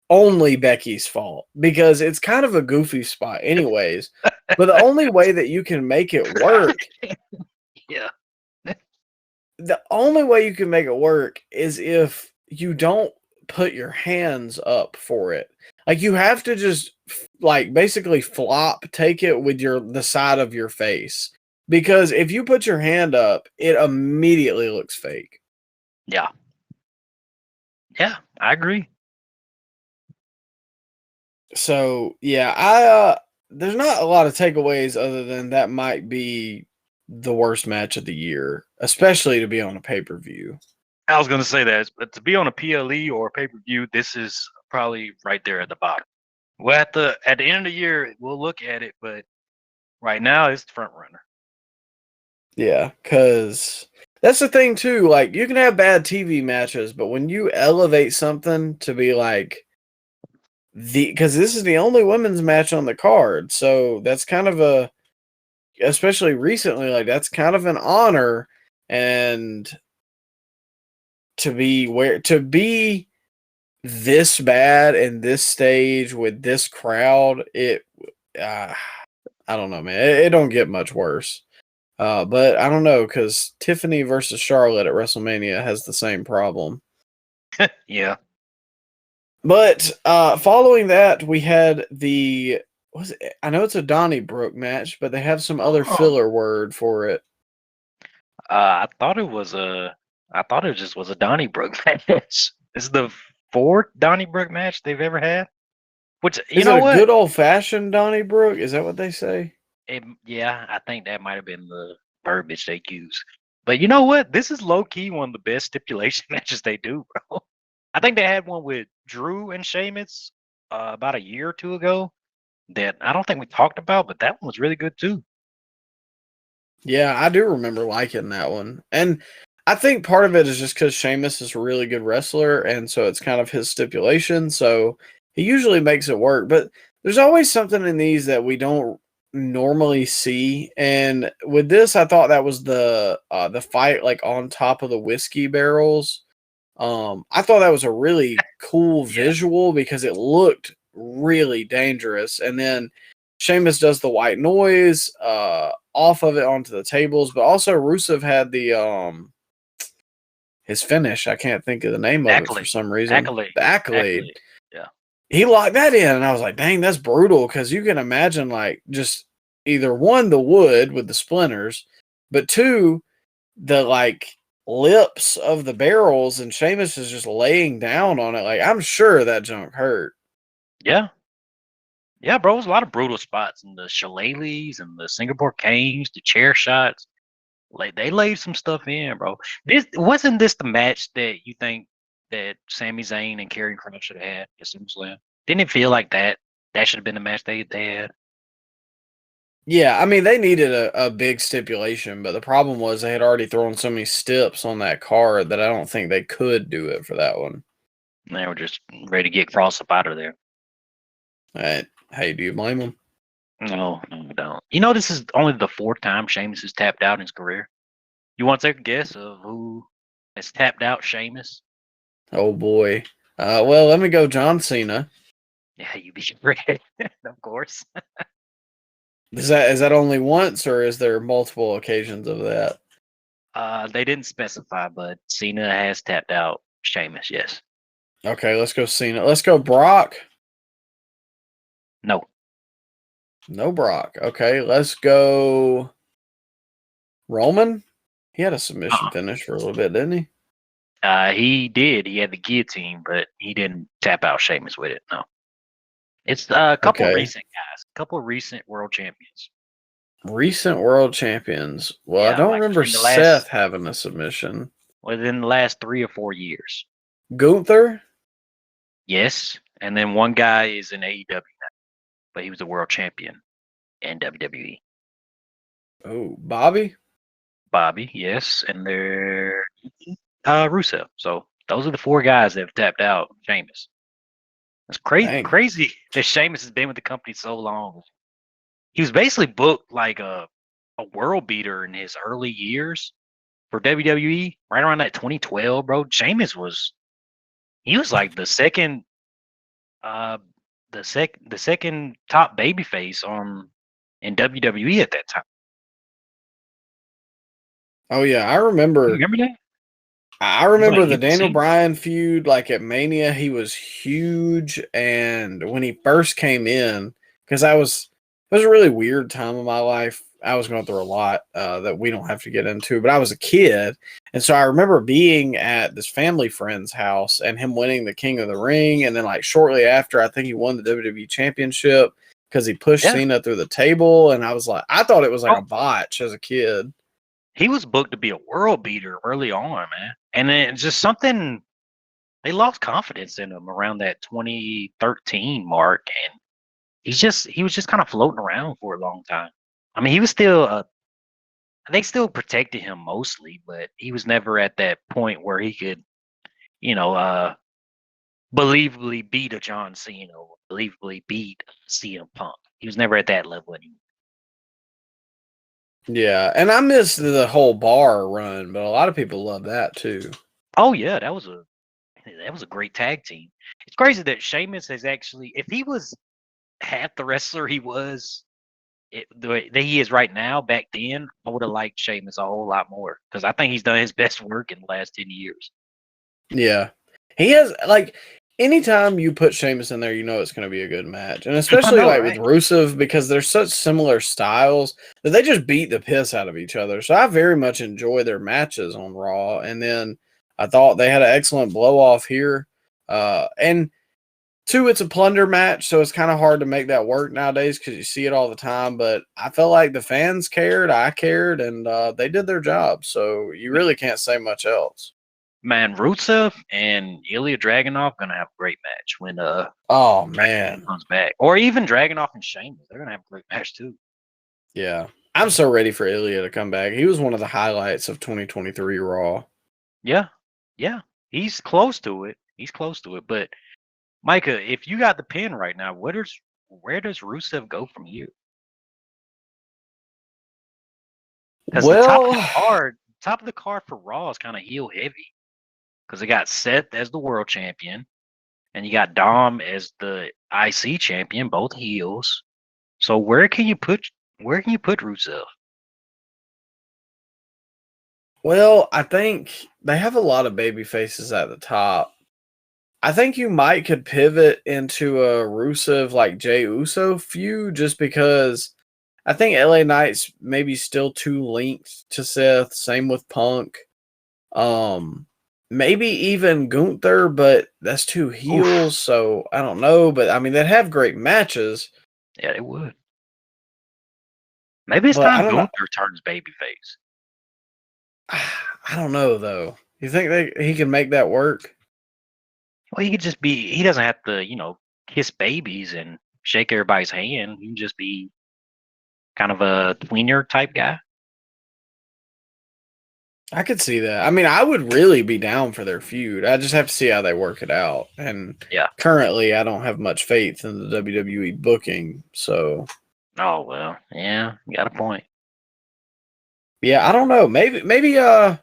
only Becky's fault because it's kind of a goofy spot anyways. But the only way that you can make it work, Yeah. the only way you can make it work is if you don't put your hands up for it. Like you have to just like basically take it with the side of your face. Because if you put your hand up, it immediately looks fake. Yeah. Yeah, I agree. So yeah, there's not a lot of takeaways other than that might be the worst match of the year, especially to be on a pay-per-view. I was gonna say that, but to be on a PLE or a pay-per-view, this is probably right there at the bottom. Well, at the end of the year, we'll look at it, but right now it's the front runner. Yeah, because that's the thing too. Like you can have bad TV matches, but when you elevate something to be like because this is the only women's match on the card, so that's kind of especially recently, like that's kind of an honor, and to be this bad in this stage with this crowd, I don't know, man. It don't get much worse. But I don't know because Tiffany versus Charlotte at WrestleMania has the same problem. Yeah. But following that, we had I know it's a Donnybrook match, but they have some other filler word for it. I thought it just was a Donnybrook match. This is the 4th Donnybrook match they've ever had. Which Is it a good old fashioned Donnybrook? Is that what they say? Yeah, I think that might have been the verbiage they used. But you know what? This is low key one of the best stipulation matches they do, bro. I think they had one with Drew and Sheamus about a year or two ago that I don't think we talked about, but that one was really good too. Yeah, I do remember liking that one. And I think part of it is just because Sheamus is a really good wrestler, and so it's kind of his stipulation. So he usually makes it work. But there's always something in these that we don't normally see. And with this, I thought that was the fight like on top of the whiskey barrels. I thought that was a really cool visual because it looked really dangerous. And then Sheamus does the white noise off of it onto the tables, but also Rusev had the his finish. I can't think of the name of it for some reason. Accolade. The accolade. Yeah. He locked that in, and I was like, dang, that's brutal, because you can imagine like just either one, the wood with the splinters, but two, the like lips of the barrels, and Sheamus is just laying down on it. Like, I'm sure that junk hurt. Yeah. Yeah, bro. It was a lot of brutal spots, and the shillelaghs and the Singapore canes, the chair shots. Like they laid some stuff in, bro. Wasn't this the match that you think that Sami Zayn and Karrion Kross should have had at SummerSlam? Didn't it feel like that should have been the match they had? Yeah, I mean, they needed a big stipulation, but the problem was they had already thrown so many steps on that card that I don't think they could do it for that one. And they were just ready to get Kross up out of there. Hey, do you blame them? No, I don't. You know, this is only the fourth time Sheamus has tapped out in his career. You want to take a guess of who has tapped out Sheamus? Oh boy. Well, let me go John Cena. Yeah, you be ready, of course. Is that only once, or is there multiple occasions of that? They didn't specify, but Cena has tapped out Sheamus. Yes. Okay, let's go Cena. Let's go Brock. No. No Brock. Okay, let's go Roman. He had a submission finish for a little bit, didn't he? He did. He had the guillotine, but he didn't tap out Sheamus with it. No. It's a couple recent guys, a couple recent world champions. Recent world champions. Well, Yeah, I don't like remember in the Seth having a submission. Within the last 3 or 4 years. Gunther? Yes. And then one guy is in AEW now, but he was a world champion in WWE. Oh, Bobby? Bobby, yes. And they're Rusev. So those are the 4 guys that have tapped out Sheamus. It's crazy that Sheamus has been with the company so long. He was basically booked like a world beater in his early years for WWE, right around that 2012, bro. Sheamus was like the second the second top babyface in WWE at that time. Oh yeah, I remember. You remember that? I remember the Like, Daniel Bryan feud, like at Mania, he was huge. And when he first came in, because it was a really weird time of my life. I was going through a lot that we don't have to get into, but I was a kid. And so I remember being at this family friend's house and him winning the King of the Ring. And then like shortly after, I think he won the WWE Championship because he pushed Cena through the table. And I was like, I thought it was like a botch as a kid. He was booked to be a world beater early on, man. And then just something, they lost confidence in him around that 2013 mark. And he was just kind of floating around for a long time. I mean, he was still, they still protected him mostly, but he was never at that point where he could, believably beat a John Cena or believably beat CM Punk. He was never at that level anymore. Yeah, and I missed the whole bar run, but a lot of people love that too. Oh yeah, that was a great tag team. It's crazy that Sheamus has actually, if he was half the wrestler he was, the way that he is right now, back then, I would have liked Sheamus a whole lot more because I think he's done his best work in the last 10 years. Yeah, he has like. Anytime you put Sheamus in there, you know it's going to be a good match. And especially with Rusev, because they're such similar styles that they just beat the piss out of each other. So I very much enjoy their matches on Raw. And then I thought they had an excellent blow off here. And two, it's a plunder match, so it's kind of hard to make that work nowadays because you see it all the time. But I felt like the fans cared, I cared, and they did their job. So you really can't say much else. Man, Rusev and Ilya Dragunov gonna have a great match when comes back, or even Dragunov and Sheamus. They're gonna have a great match too. Yeah, I'm so ready for Ilya to come back. He was one of the highlights of 2023 Raw. Yeah, he's close to it. But Micah, if you got the pin right now, where does Rusev go from here? Because Well, top of the card for Raw is kind of heel heavy. Because they got Seth as the world champion, and you got Dom as the IC champion, both heels. So where can you put Rusev? I think they have a lot of baby faces at the top. I think you might could pivot into a Rusev like Jey Uso feud just because I think LA Knight's maybe still too linked to Seth. Same with Punk. Maybe even Gunther, but that's two heels, so I don't know. But I mean, they'd have great matches. Yeah, they would. Maybe it's But I time don't know. Gunther turns babyface. I don't know though. You think he can make that work? Well, he could just be. He doesn't have to, kiss babies and shake everybody's hand. He can just be kind of a tweener type guy. I could see that. I mean, I would really be down for their feud. I just have to see how they work it out. And currently, I don't have much faith in the WWE booking. So, oh well, yeah, you got a point. Yeah, I don't know. Maybe you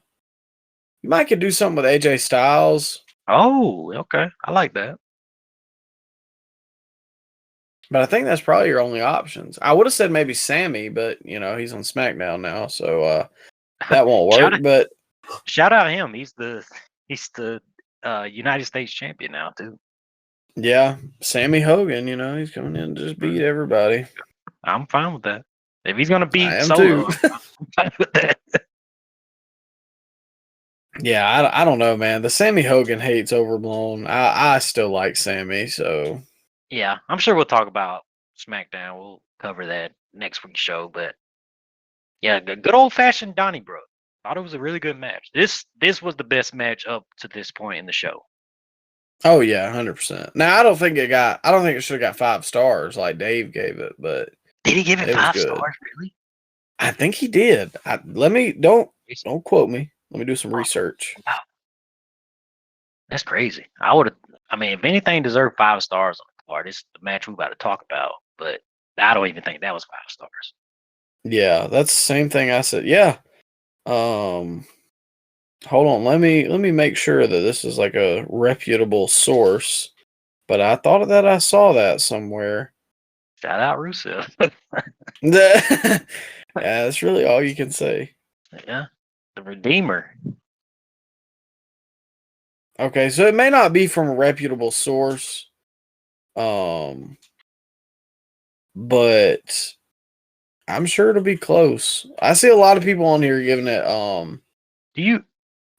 might could do something with AJ Styles. Oh, okay, I like that. But I think that's probably your only options. I would have said maybe Sammy, but he's on SmackDown now, so that won't work. But shout out him. He's the United States champion now too. Yeah, Sammy Hogan. He's coming in to just beat everybody. I'm fine with that. If he's gonna beat I am Solo, too. I'm fine with that. Yeah, I don't know, man. The Sammy Hogan hate's overblown. I still like Sammy, so Yeah, I'm sure we'll talk about SmackDown. We'll cover that next week's show. But yeah, good old fashioned Donnybrook. Thought it was a really good match. This was the best match up to this point in the show. Oh yeah, 100%. Now I don't think it should have got 5 stars like Dave gave it, but did he give it 5 good. stars? Really? I think he did. Don't quote me. Let me do some research. Wow. That's crazy. If anything deserved 5 stars on the card, it's the match we're about to talk about. But I don't even think that was 5 stars. Yeah, that's the same thing I said. Yeah. Hold on. Let me make sure that this is like a reputable source. But I thought that I saw that somewhere. Shout out Rusev. Yeah, that's really all you can say. Yeah. The Redeemer. Okay, so it may not be from a reputable source. But I'm sure it'll be close. I see a lot of people on here giving it Do you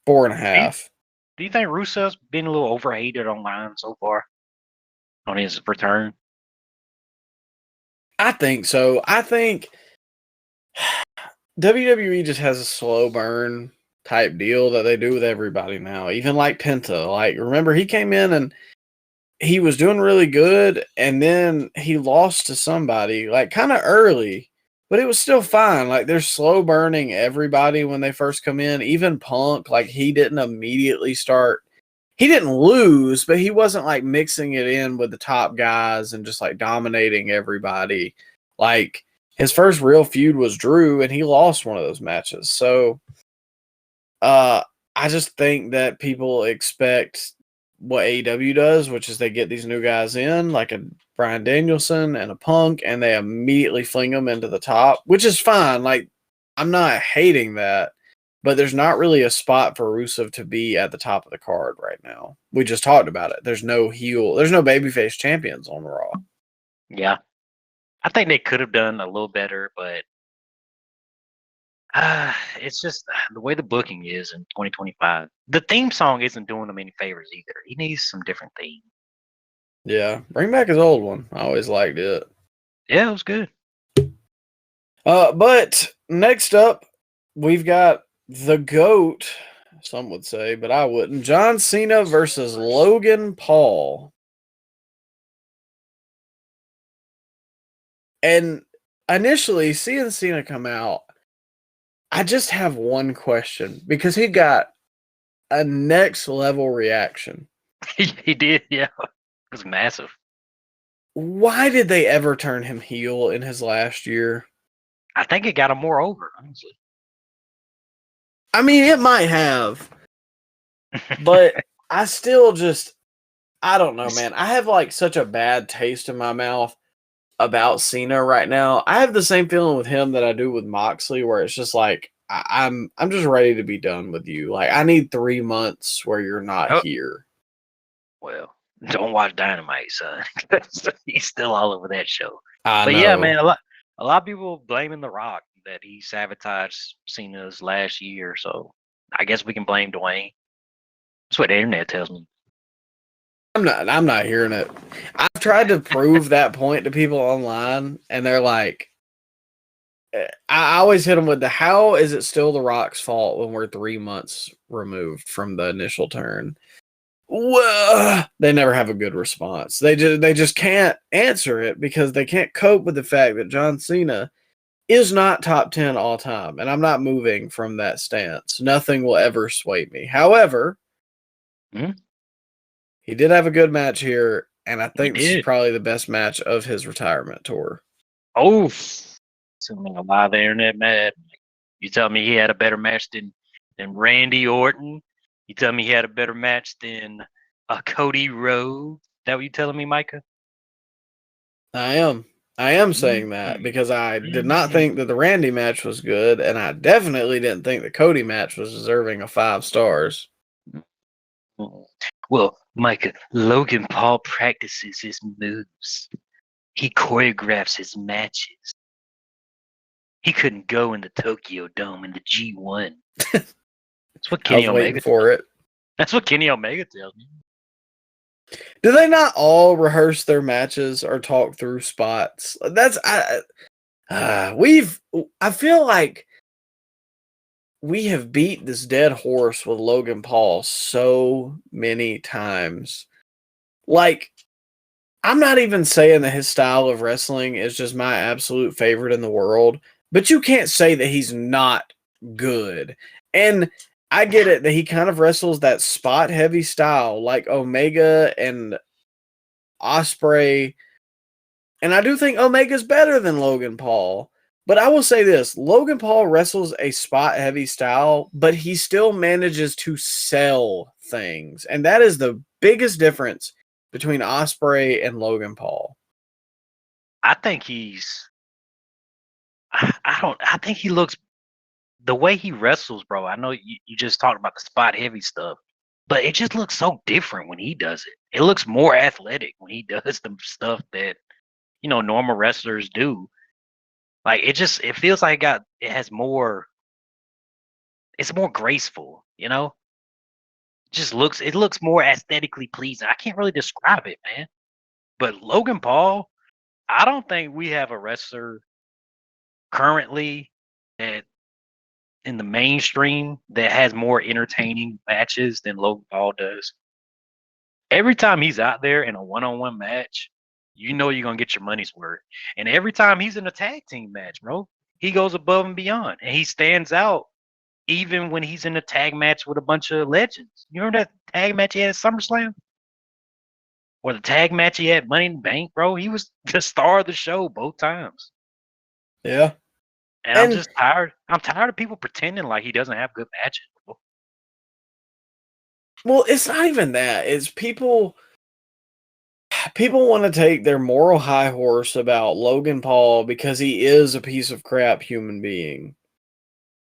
4.5. Do you think Rusev's been a little overhated online so far on his return? I think so. I think WWE just has a slow burn type deal that they do with everybody now. Even like Penta. Like, remember he came in and he was doing really good, and then he lost to somebody like kind of early, but it was still fine. Like, they're slow burning everybody when they first come in. Even Punk, like, he didn't immediately start. He didn't lose, but he wasn't like mixing it in with the top guys and just like dominating everybody. Like, his first real feud was Drew, and he lost one of those matches. So, I just think that people expect what AEW does, which is they get these new guys in, like a Bryan Danielson and a Punk, and they immediately fling them into the top, which is fine. Like, I'm not hating that, but there's not really a spot for Rusev to be at the top of the card right now. We just talked about it. There's no babyface champions on Raw. Yeah. I think they could have done a little better, but it's just the way the booking is in 2025. The theme song isn't doing him any favors either. He needs some different theme. Yeah, bring back his old one. I always liked it. Yeah, it was good. But next up, we've got the GOAT, some would say, but I wouldn't. John Cena versus Logan Paul. And initially, seeing Cena come out, I just have one question because he got a next level reaction. He did, yeah. It was massive. Why did they ever turn him heel in his last year? I think it got him more over, honestly. I mean, it might have, but I still just, I don't know, man. I have like such a bad taste in my mouth about Cena right now. I have the same feeling with him that I do with Moxley, where it's just like I'm just ready to be done with you. Like I need 3 months where you're not Oh, here. well, don't watch Dynamite, son. He's still all over that show. I But yeah, know. man, a lot of people blaming The Rock that he sabotaged Cena's last year. So I guess we can blame Dwayne. That's what the internet tells me. I'm not hearing it. I've tried to prove that point to people online, and they're like, I always hit them with the how is it still The Rock's fault when we're 3 months removed from the initial turn? Well, they never have a good response. They just can't answer it because they can't cope with the fact that John Cena is not top 10 all time, and I'm not moving from that stance. Nothing will ever sway me. However, Hmm? he did have a good match here, and I He think this is did. probably the best match of his retirement tour. Oh, something a lot of the internet mad. You tell me he had a better match than Randy Orton. You tell me he had a better match than Cody Rhodes. That what you telling me, Micah? I am. I am saying that Mhm. because I did not think Mhm. that the Randy match was good, and I definitely didn't think the Cody match was deserving of 5 stars. Well, Micah, Logan Paul practices his moves. He choreographs his matches. He couldn't go in the Tokyo Dome in the G1. That's what I was Kenny waiting Omega for tells me. it. That's what Kenny Omega tells me. Do they not all rehearse their matches or talk through spots? We've. I feel like we have beat this dead horse with Logan Paul so many times. Like, I'm not even saying that his style of wrestling is just my absolute favorite in the world, but you can't say that he's not good. And I get it that he kind of wrestles that spot heavy style like Omega and Osprey. And I do think Omega's better than Logan Paul. But I will say this, Logan Paul wrestles a spot heavy style, but he still manages to sell things. And that is the biggest difference between Osprey and Logan Paul. I think he's. I don't. I think he looks the way he wrestles, bro. I know you just talked about the spot heavy stuff, but it just looks so different when he does it. It looks more athletic when he does the stuff that normal wrestlers do. Like it feels like it has more. It's more graceful. It looks more aesthetically pleasing. I can't really describe it, man. But Logan Paul, I don't think we have a wrestler currently that in the mainstream that has more entertaining matches than Logan Paul does. Every time he's out there in a one-on-one match, you're gonna get your money's worth. And every time he's in a tag team match, bro, he goes above and beyond, and he stands out even when he's in a tag match with a bunch of legends. You remember that tag match he had at SummerSlam? Or the tag match he had Money in the Bank, bro? He was the star of the show both times. Yeah. And I'm And just tired. I'm tired of people pretending like he doesn't have good matches, bro. well, it's not even that. It's people want to take their moral high horse about Logan Paul because he is a piece of crap human being.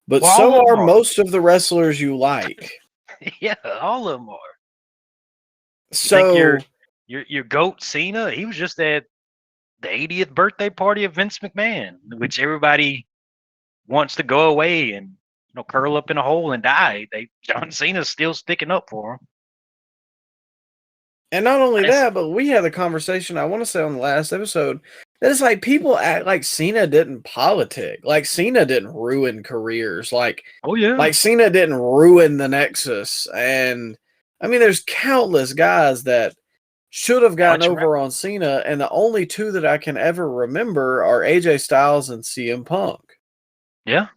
But Well, all so of are them are. most of the wrestlers you like. Yeah, all of them are. You think your So, your your goat Cena? He was just at the 80th birthday party of Vince McMahon, which everybody wants to go away and curl up in a hole and die. John Cena's still sticking up for him. and not only That's, that, but we had a conversation, I want to say on the last episode, that it's like people act like Cena didn't politic. Like Cena didn't ruin careers. oh yeah, Like Cena didn't ruin the Nexus. And I mean, there's countless guys that should have gotten punch him right. over on Cena, and the only two that I can ever remember are AJ Styles and CM Punk. Yeah,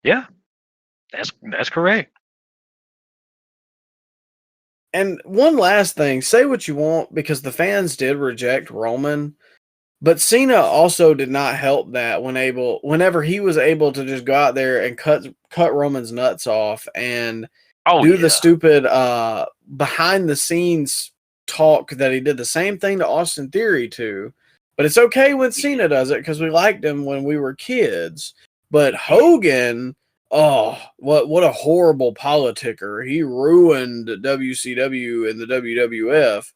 yeah, that's correct. And one last thing, say what you want, because the fans did reject Roman, But Cena also did not help that whenever he was able to just go out there and cut Roman's nuts off and Oh do the yeah, stupid behind the scenes talk that he did the same thing to Austin Theory too. But it's okay when Cena does it because we liked him when we were kids. But Hogan, oh, what a horrible politicker. He ruined WCW and the WWF.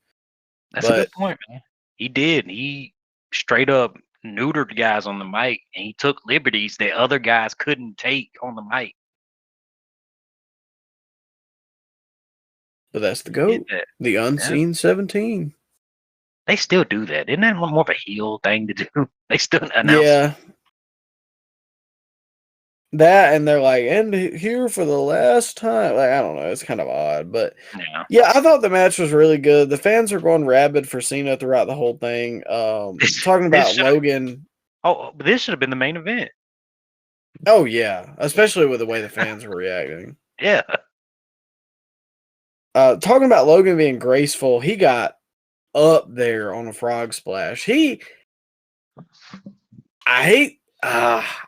that's a But good point, man. He did. He straight up neutered guys on the mic, and he took liberties that other guys couldn't take on the mic. that's the He did GOAT. that. The Yeah. Unseen 17. They still do that. Isn't that more of a heel thing to do? They still announce. Yeah. That and they're like, and here for the last time. Like, I don't know. It's kind of odd. But Yeah. yeah, I thought the match was really good. The fans were going rabid for Cena throughout the whole thing. Talking about Logan. But this should have been the main event. Oh, yeah. Especially with the way the fans were reacting. Yeah. Talking about Logan being graceful, he got up there on a frog splash. I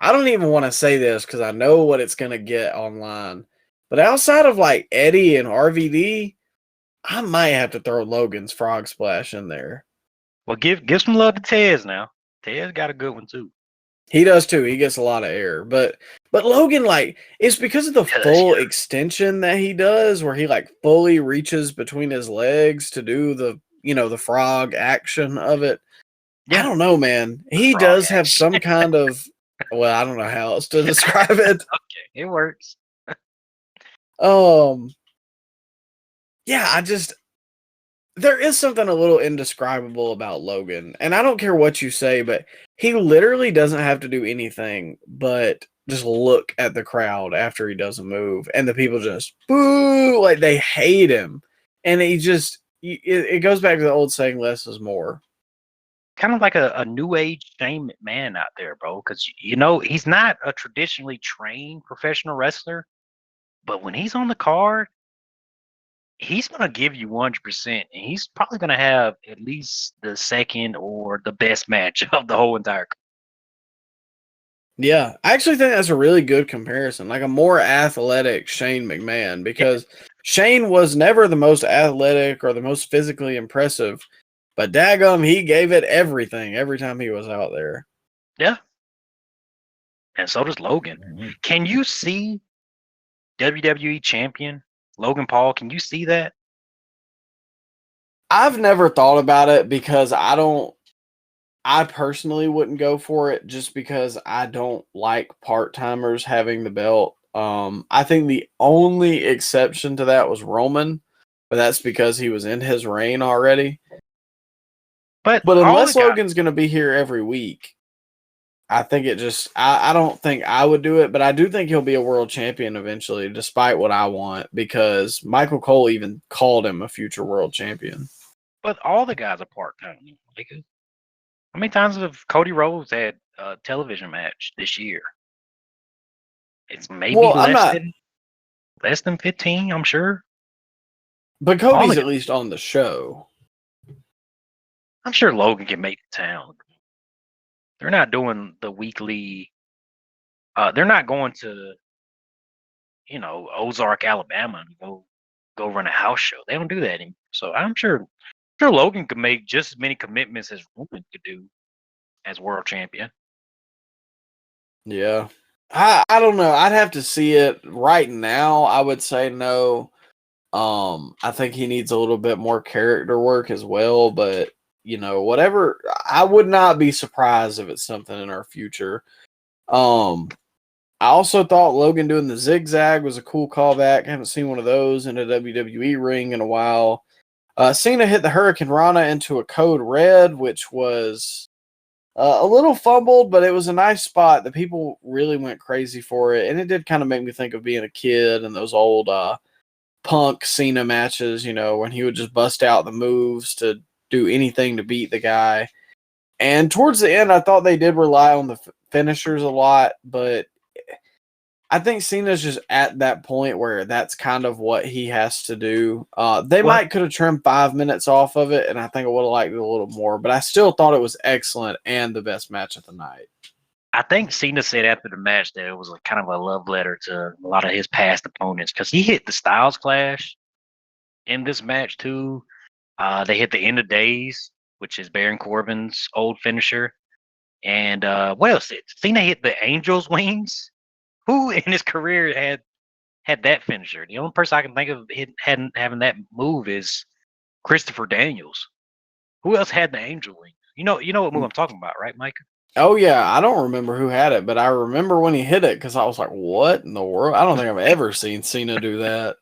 don't even want to say this because I know what it's going to get online. But outside of like Eddie and RVD, I might have to throw Logan's frog splash in there. Well, give some love to Tez now. Tez got a good one too. He does too. He gets a lot of air. But Logan, like, it's because of the full extension that he does, where he like fully reaches between his legs to do the frog action of it. Yeah. I don't know, man. He does have some kind of, well, I don't know how else to describe it. Okay, it works. Yeah, there is something a little indescribable about Logan. And I don't care what you say, but he literally doesn't have to do anything but just look at the crowd after he does a move. And the people just, boo, like they hate him. And it goes back to the old saying, less is more. Kind of like a new age Shane McMahon out there, bro. Because he's not a traditionally trained professional wrestler, but when he's on the card, he's gonna give you 100%, and he's probably gonna have at least the second or the best match of the whole entire. Yeah, I actually think that's a really good comparison, like a more athletic Shane McMahon, because Shane was never the most athletic or the most physically impressive. But daggum, he gave it everything every time he was out there. Yeah. And so does Logan. Mm-hmm. Can you see WWE champion Logan Paul? Can you see that? I've never thought about it because I personally wouldn't go for it just because I don't like part-timers having the belt. I think the only exception to that was Roman, but that's because he was in his reign already. But unless Logan's going to be here every week, I think I don't think I would do it, but I do think he'll be a world champion eventually, despite what I want, because Michael Cole even called him a future world champion. But all the guys are part-time. Like, how many times have Cody Rhodes had a television match this year? It's maybe less than 15, I'm sure. But Cody's at least on the show. I'm sure Logan can make the town. They're not doing the weekly. They're not going to, Ozark, Alabama, and go run a house show. They don't do that anymore. So I'm sure Logan could make just as many commitments as Roman could do as world champion. Yeah, I don't know. I'd have to see it right now. I would say no. I think he needs a little bit more character work as well, but. Whatever. I would not be surprised if it's something in our future. I also thought Logan doing the zigzag was a cool callback. I haven't seen one of those in a WWE ring in a while. Cena hit the Hurricane Rana into a code red, which was a little fumbled, but it was a nice spot. The people really went crazy for it, and it did kind of make me think of being a kid and those old Punk Cena matches, when he would just bust out the moves to do anything to beat the guy. And towards the end, I thought they did rely on the finishers a lot, but I think Cena's just at that point where that's kind of what he has to do. They might could have trimmed 5 minutes off of it, and I think I would have liked it a little more, but I still thought it was excellent and the best match of the night. I think Cena said after the match that it was kind of a love letter to a lot of his past opponents because he hit the Styles Clash in this match too. They hit the End of Days, which is Baron Corbin's old finisher. And what else? Cena hit the Angel's Wings. Who in his career had that finisher? The only person I can think of having that move is Christopher Daniels. Who else had the Angel Wings? You know what move I'm talking about, right, Micah? Oh yeah, I don't remember who had it, but I remember when he hit it because I was like, "What in the world?" I don't think I've ever seen Cena do that.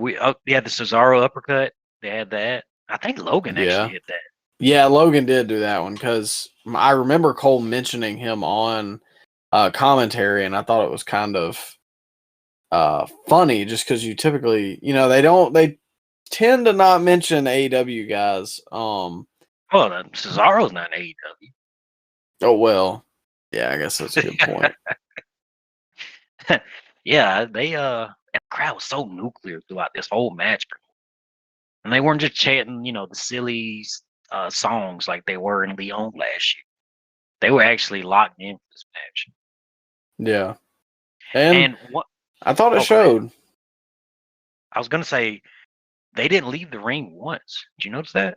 We had the Cesaro uppercut. They had that. I think Logan actually hit that. Yeah, Logan did do that one because I remember Cole mentioning him on commentary, and I thought it was kind of funny just because you typically, they tend to not mention AEW guys. Well, Cesaro's not AEW. Oh well, yeah, I guess that's a good point. Yeah, the crowd was so nuclear throughout this whole match, and they weren't just chanting, the silly songs like they were in Lyon last year. They were actually locked in for this match. Yeah, and what I thought it showed. I was gonna say they didn't leave the ring once. Did you notice that?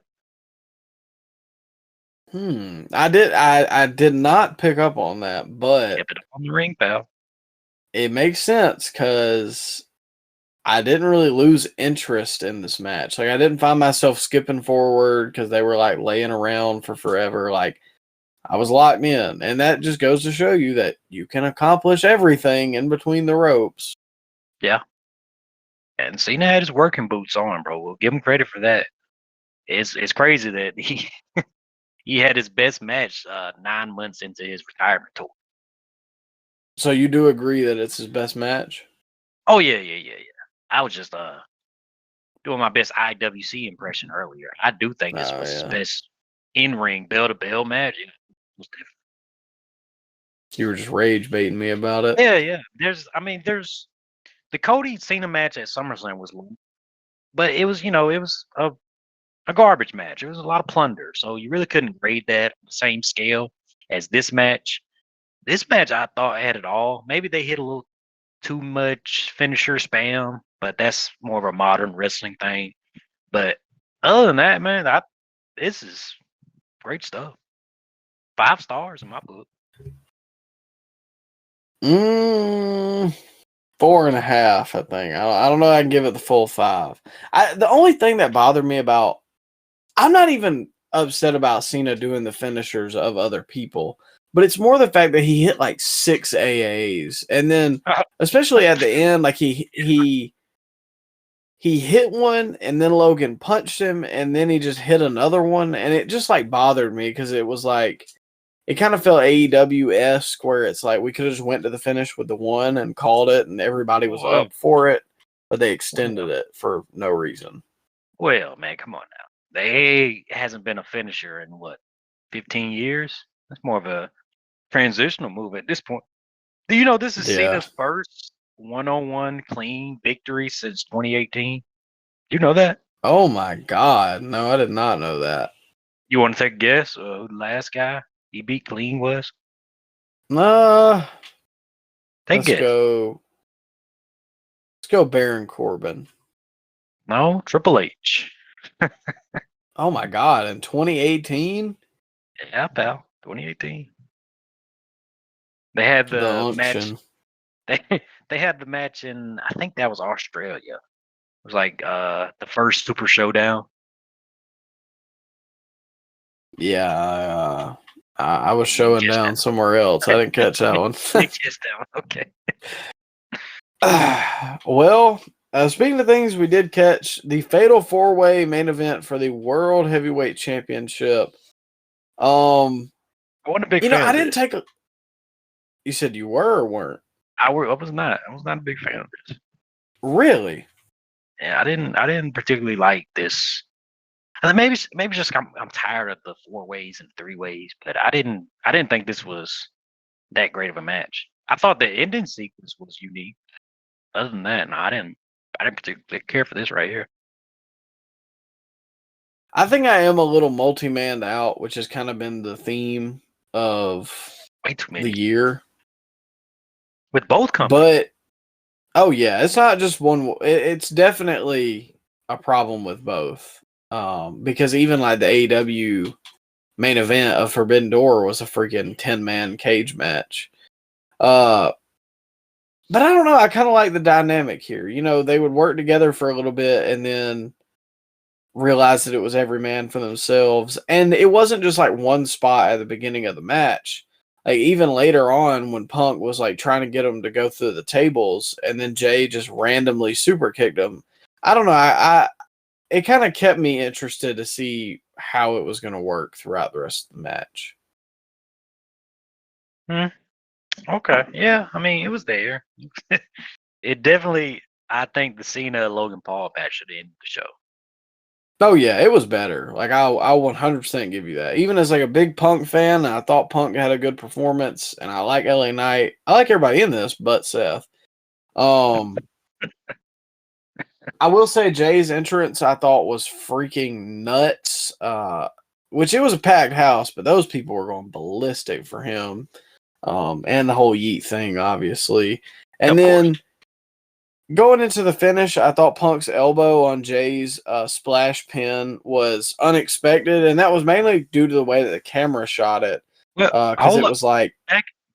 I did not pick up on that, but kept it on the ring, pal. It makes sense because I didn't really lose interest in this match. Like I didn't find myself skipping forward because they were like laying around for forever. Like I was locked in, and that just goes to show you that you can accomplish everything in between the ropes. Yeah, and Cena had his working boots on, bro. We'll give him credit for that. It's crazy that he had his best match 9 months into his retirement tour. So you do agree that it's his best match? Oh yeah. I was just doing my best IWC impression earlier. I do think this was his best in-ring bell-to-bell match. It was different. You were just rage baiting me about it. Yeah. There's the Cody Cena match at SummerSlam was long, but it was a garbage match. It was a lot of plunder, so you really couldn't grade that on the same scale as this match. This match I thought had it all. Maybe they hit a little too much finisher spam, but that's more of a modern wrestling thing. But other than that, man, this is great stuff. 5 stars in my book. 4.5, I think. I don't know. I can give it the full 5. The only thing that bothered me about, I'm not even upset about Cena doing the finishers of other people, but it's more the fact that he hit like 6 AAs, and then especially at the end, like he hit one, and then Logan punched him, and then he just hit another one, and it just like bothered me because it was like it kind of felt AEW-esque where it's like we could have just went to the finish with the one and called it, and everybody was up for it, but they extended it for no reason. Well, man, come on now. The A hasn't been a finisher in 15 years? That's more of a transitional move at this point. Do you know this is Cena's first one-on-one clean victory since 2018? Do you know that? Oh my God. No, I did not know that. You want to take a guess who the last guy he beat clean was? Let's guess. Let's go Baron Corbin. No, Triple H. Oh my God, in 2018? Yeah, pal. 2018. They had the match. They had the match in, I think that was Australia. It was like the first Super Showdown. Yeah, I was showing down somewhere else. I didn't catch that one. Okay. Well, speaking of things we did catch, the Fatal 4-Way main event for the World Heavyweight Championship. I wasn't a big fan. I didn't take a. You said you were or weren't? I was not. I was not a big fan of this. Really? Yeah, I didn't particularly like this. And maybe just I'm tired of the 4 ways and 3 ways, but I didn't think this was that great of a match. I thought the ending sequence was unique. Other than that, no, I didn't particularly care for this right here. I think I am a little multi-manned out, which has kind of been the theme of Way too many the year. with both companies. But oh yeah, it's not just one. It's definitely a problem with both. Because even like the AEW main event of Forbidden Door was a freaking 10-man cage match. But I don't know. I kind of like the dynamic here. You know, they would work together for a little bit and then realize that it was every man for themselves. And it wasn't just like one spot at the beginning of the match. Like even later on when Punk was like trying to get him to go through the tables and then Jay just randomly super kicked him. I don't know. It kind of kept me interested to see how it was going to work throughout the rest of the match. Okay. Yeah. I mean, it was there. It definitely, I think the Cena Logan Paul match should end the show. Oh yeah, it was better. Like I'll 100% give you that. Even as like a big Punk fan, I thought Punk had a good performance, and I like LA Knight. I like everybody in this, but Seth. I will say Jay's entrance I thought was freaking nuts. Which it was a packed house, but those people were going ballistic for him. And the whole Yeet thing, obviously. And then going into the finish, I thought Punk's elbow on Jay's splash pin was unexpected, and that was mainly due to the way that the camera shot it. Because it was like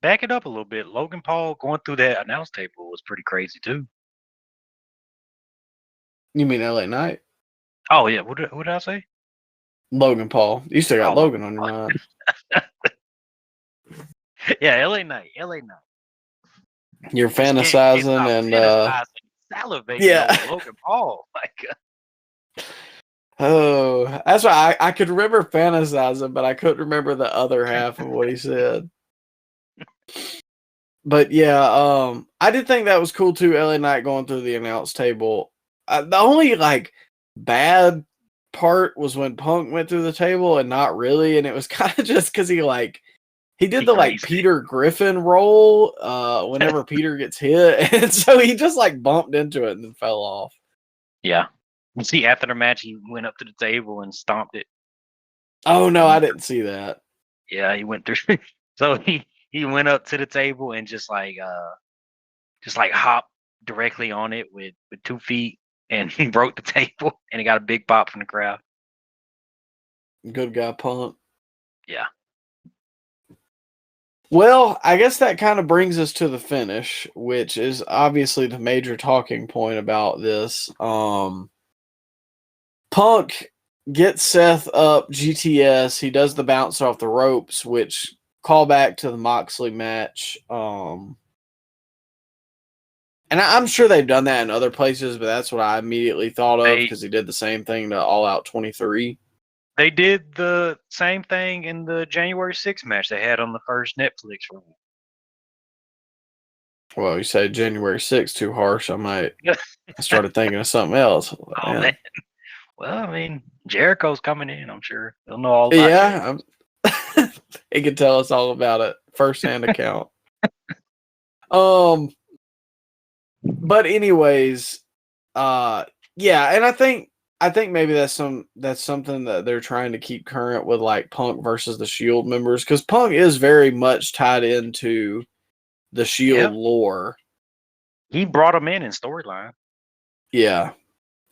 back it up a little bit. Logan Paul going through that announce table was pretty crazy too. You mean LA Knight? Oh yeah, what did I say? Logan Paul. You still got Logan on your mind. Yeah, LA Knight. You're fantasizing and salivating yeah. over Logan Paul. Like, oh, that's why I could remember fantasizing, but I couldn't remember the other half of what he said. But yeah, I did think that was cool too. LA Knight going through the announce table. The only like bad part was when Punk went through the table and not really, and it was kind of just because he did the like Peter Griffin roll whenever Peter gets hit, and so he just like bumped into it and then fell off. Yeah. You see, after the match, he went up to the table and stomped it. Oh no, I didn't see that. Yeah, he went through. So he went up to the table and just like hopped directly on it with 2 feet, and he broke the table, and he got a big pop from the crowd. Good guy, Punk. Yeah. Well, I guess that kind of brings us to the finish, which is obviously the major talking point about this. Punk gets Seth up GTS. He does the bounce off the ropes, which call back to the Moxley match. And I'm sure they've done that in other places, but that's what I immediately thought of because he did the same thing to All Out 23. They did the same thing in the January 6th match they had on the first Netflix run. Well, you said January 6th too harsh. I started thinking of something else. Oh, man. Well, I mean, Jericho's coming in, I'm sure. He'll know all about it. He can tell us all about it. First-hand account. But anyways, yeah, and I think maybe that's something that they're trying to keep current with, like Punk versus the Shield members, because Punk is very much tied into the Shield lore. He brought them in storyline. Yeah,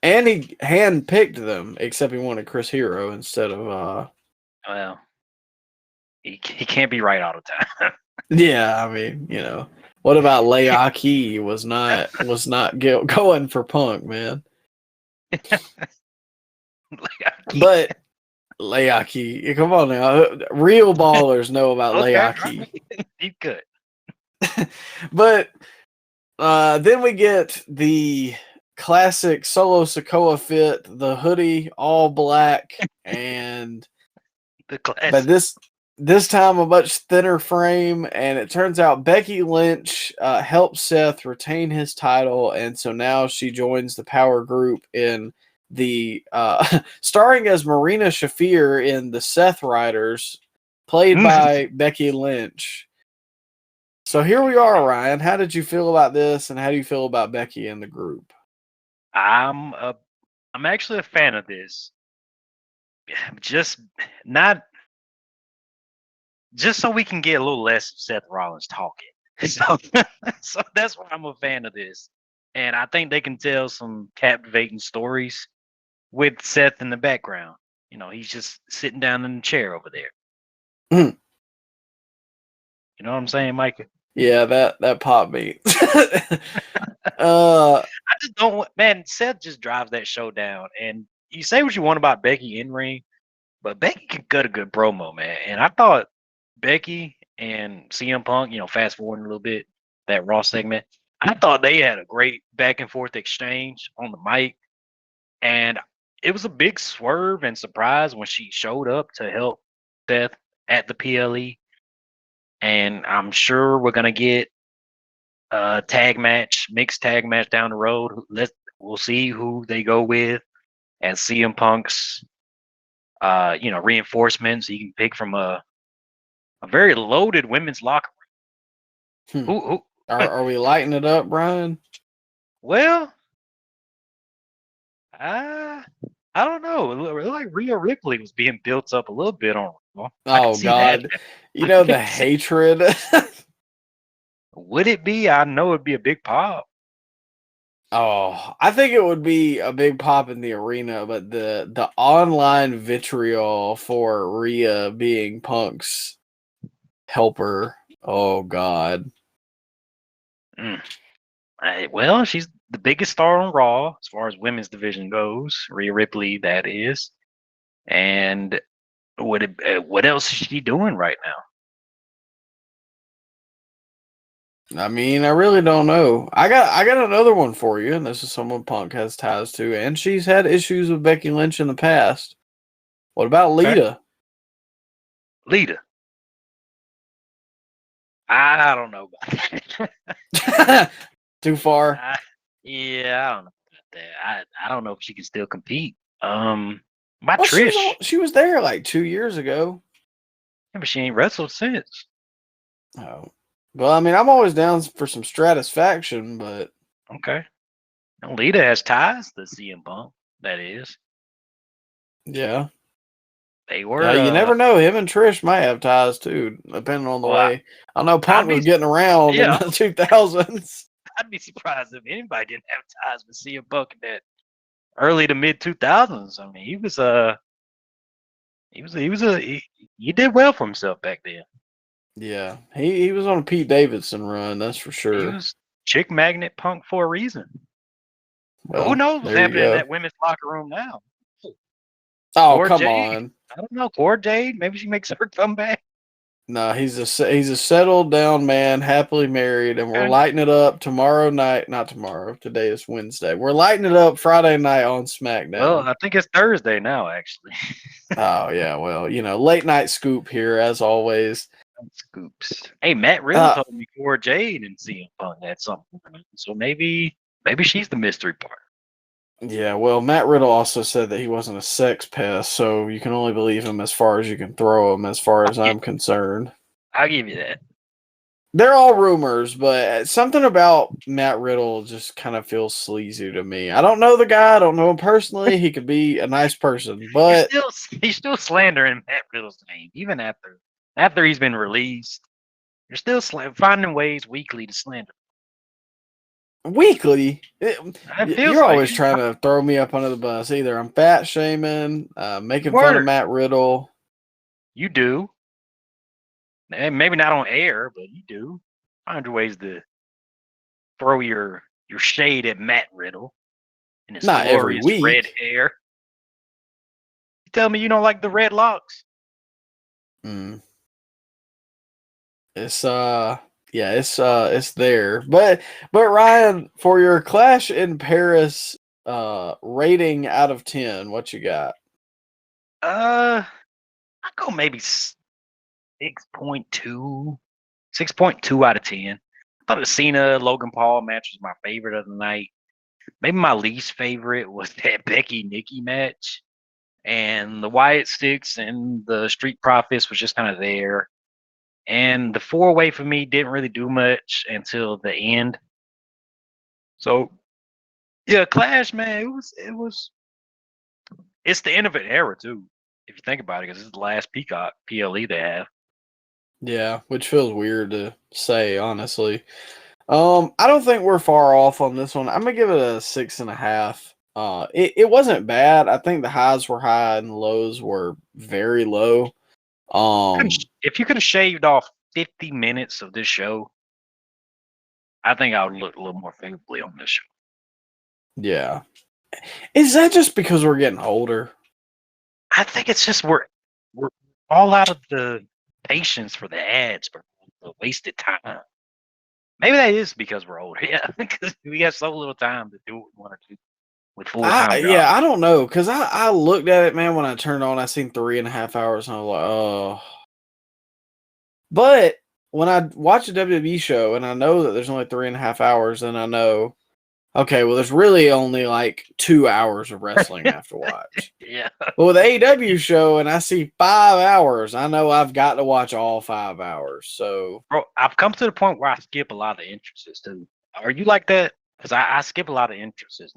and he handpicked them, except he wanted Chris Hero instead of. Well, he can't be right all the time. Yeah, I mean, you know, what about Leaki was not going for Punk, man. But Leaki, come on now. Real ballers know about Leaki. You could. But then we get the classic Solo Sikoa fit, the hoodie, all black, and but this time a much thinner frame, and it turns out Becky Lynch helps Seth retain his title, and so now she joins the power group in the starring as Marina Shafir in the Seth Riders, played by Becky Lynch. So here we are, Ryan. How did you feel about this, and how do you feel about Becky in the group? I'm actually a fan of this. Just not just so we can get a little less of Seth Rollins talking. So, so that's why I'm a fan of this. And I think they can tell some captivating stories with Seth in the background. You know, he's just sitting down in the chair over there. Mhm. You know what I'm saying, Micah? Yeah, that popped me. I just don't, man. Seth just drives that show down. And you say what you want about Becky in ring, but Becky can cut a good promo, man. And I thought Becky and CM Punk, fast forwarding a little bit, that Raw segment, I thought they had a great back and forth exchange on the mic. And it was a big swerve and surprise when she showed up to help Seth at the PLE. And I'm sure we're gonna get a mixed tag match down the road. We'll see who they go with and CM Punk's reinforcements. You can pick from a very loaded women's locker room. Who Are we lighting it up, Brian? well, I don't know. It looked like Rhea Ripley was being built up a little bit on Raw. I can Oh see that. God, the hatred. Would it be? I know it'd be a big pop. Oh, I think it would be a big pop in the arena, but the online vitriol for Rhea being Punk's helper. Oh God. Well, she's the biggest star on Raw as far as women's division goes. Rhea Ripley, that is. And what else is she doing right now? I mean, I really don't know. I got another one for you, and this is someone Punk has ties to, and she's had issues with Becky Lynch in the past. What about Lita? Lita. I don't know about that. Too far. Yeah, I don't know about that. I don't know if she can still compete. By Well, Trish. she was there like 2 years ago. Yeah, but she ain't wrestled since. Oh, well, I mean, I'm always down for some stratisfaction, but Okay. And Lita has ties to CM Punk. That is, yeah. they were. You never know. Him and Trish might have ties too, depending on the Well, way. I know Punk was getting around in the 2000s. I'd be surprised if anybody didn't have ties with CM Punk in that early to mid 2000s. I mean, he did well for himself back then. Yeah, he was on a Pete Davidson run, that's for He sure. was chick magnet Punk for a reason. Well, who knows what's happening in that women's locker room now? Oh, Cora come Jade? on. I don't know. Cora Jade? Maybe she makes her comeback. No, he's a settled down man, happily married, and we're Okay. lighting it up tomorrow night. Not tomorrow. Today is Wednesday. We're lighting it up Friday night on SmackDown. Well, I think it's Thursday now, actually. Oh yeah, well, late night scoop here as always. Scoops. Hey, Matt Riddle told me Cora Jade and CM Punk had something. So maybe she's the mystery part. Yeah, well, Matt Riddle also said that he wasn't a sex pest, so you can only believe him as far as you can throw him, as far as I'm concerned. I'll give you that. They're all rumors, but something about Matt Riddle just kind of feels sleazy to me. I don't know the guy. I don't know him personally. He could be a nice person, but he's still slandering Matt Riddle's name, even after he's been released. You're still finding ways weekly to slander. weekly, you're always like trying to throw me up under the bus. Either I'm fat shaming, making fun of Matt Riddle. You do. And maybe not on air, but you do. Find your ways to throw your shade at Matt Riddle and his Not every glorious week. red hair. You tell me you don't like the red locks? It's it's there. But Ryan, for your Clash in Paris rating out of 10, what you got? I'd go maybe 6.2. 6.2 out of 10. I thought the Cena Logan Paul match was my favorite of the night. Maybe my least favorite was that Becky Nikki match. And the Wyatt Sticks and the Street Profits was just kind of there. And the 4-way for me didn't really do much until the end. So yeah, Clash, man, it's the end of an era too, if you think about it, because it's the last Peacock PLE they have. Yeah, which feels weird to say, honestly. I don't think we're far off on this one. I'm gonna give it a 6.5. It wasn't bad. I think the highs were high and the lows were very low. If you could have shaved off 50 minutes of this show, I think I would look a little more favorably on this show. Yeah. Is that just because we're getting older? I think it's just we're all out of the patience for the ads, for the wasted time. Maybe that is because we're older. Yeah, because we have so little time to do what we want to do with full time. Yeah, I don't know, because I looked at it, man. When I turned on, I seen 3.5 hours, and I was like, oh. But when I watch a WWE show and I know that there's only 3.5 hours, then I know, okay, well, there's really only like 2 hours of wrestling I have to watch. Yeah. But with the AEW show and I see 5 hours, I know I've got to watch all 5 hours. So, Bro, I've come to the point where I skip a lot of entrances too. Are you like that? Because I skip a lot of entrances.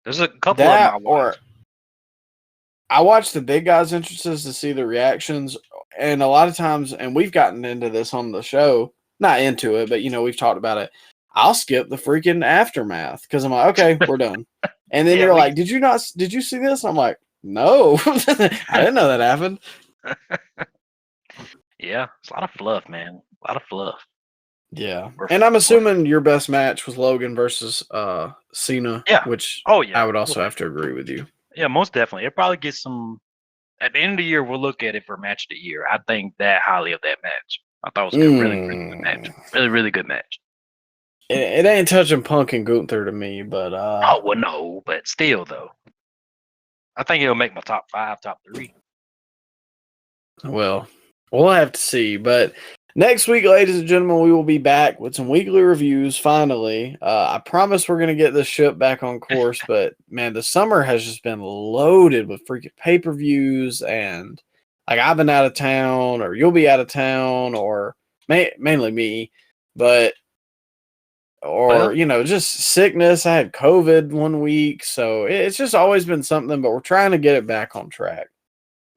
There's a couple of them I watch. I watch the big guys' entrances to see the reactions, and a lot of times, and we've gotten into this on the show, not into it, but we've talked about it. I'll skip the freaking aftermath because I'm like, okay, we're done. And then you're like, did you see this? I'm like, no, I didn't know that happened. Yeah, it's a lot of fluff, man. A lot of fluff. Yeah, and I'm assuming your best match was Logan versus Cena. Yeah. Which I would also have to agree with you. Yeah, most definitely. It probably gets some. At the end of the year, we'll look at it for match of the year. I think that highly of that match. I thought it was a really good match. Really good match. It ain't touching Punk and Gunther to me, but oh well, no, but still though, I think it'll make my top 5, top 3. Well, we'll have to see. But next week, ladies and gentlemen, we will be back with some weekly reviews. Finally, I promise we're gonna get this ship back on course. But man, the summer has just been loaded with freaking pay-per-views, and like I've been out of town, or you'll be out of town, or mainly me, but. Or, just sickness. I had COVID 1 week. So it's just always been something, but we're trying to get it back on track.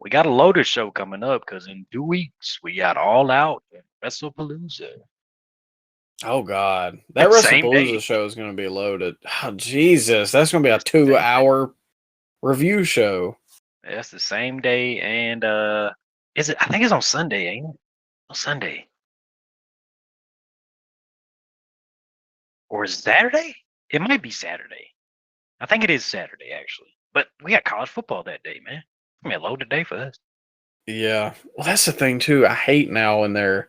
We got a loaded show coming up because in 2 weeks, we got All Out and WrestlePalooza. Oh, God. That WrestlePalooza show is going to be loaded. Oh, Jesus. That's going to be a 2-hour review show. That's the same day. And I think it's on Sunday, ain't it? On Sunday. Or is it Saturday? It might be Saturday. I think it is Saturday, actually. But we got college football that day, man. It's going to be a loaded day for us. Yeah. Well, that's the thing, too. I hate now when they're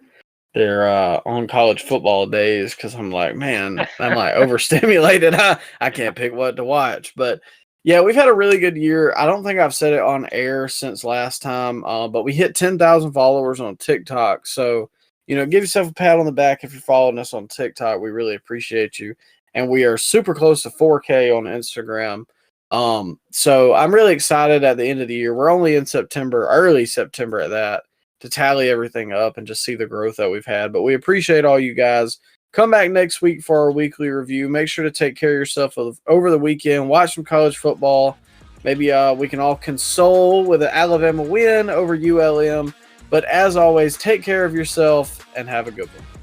on college football days because I'm like, man, I'm like overstimulated. I can't pick what to watch. But, yeah, we've had a really good year. I don't think I've said it on air since last time, but we hit 10,000 followers on TikTok. So, give yourself a pat on the back if you're following us on TikTok. We really appreciate you. And we are super close to 4K on Instagram. So I'm really excited at the end of the year. We're only in September, early September at that, to tally everything up and just see the growth that we've had. But we appreciate all you guys. Come back next week for our weekly review. Make sure to take care of yourself over the weekend. Watch some college football. Maybe we can all console with an Alabama win over ULM. But as always, take care of yourself and have a good one.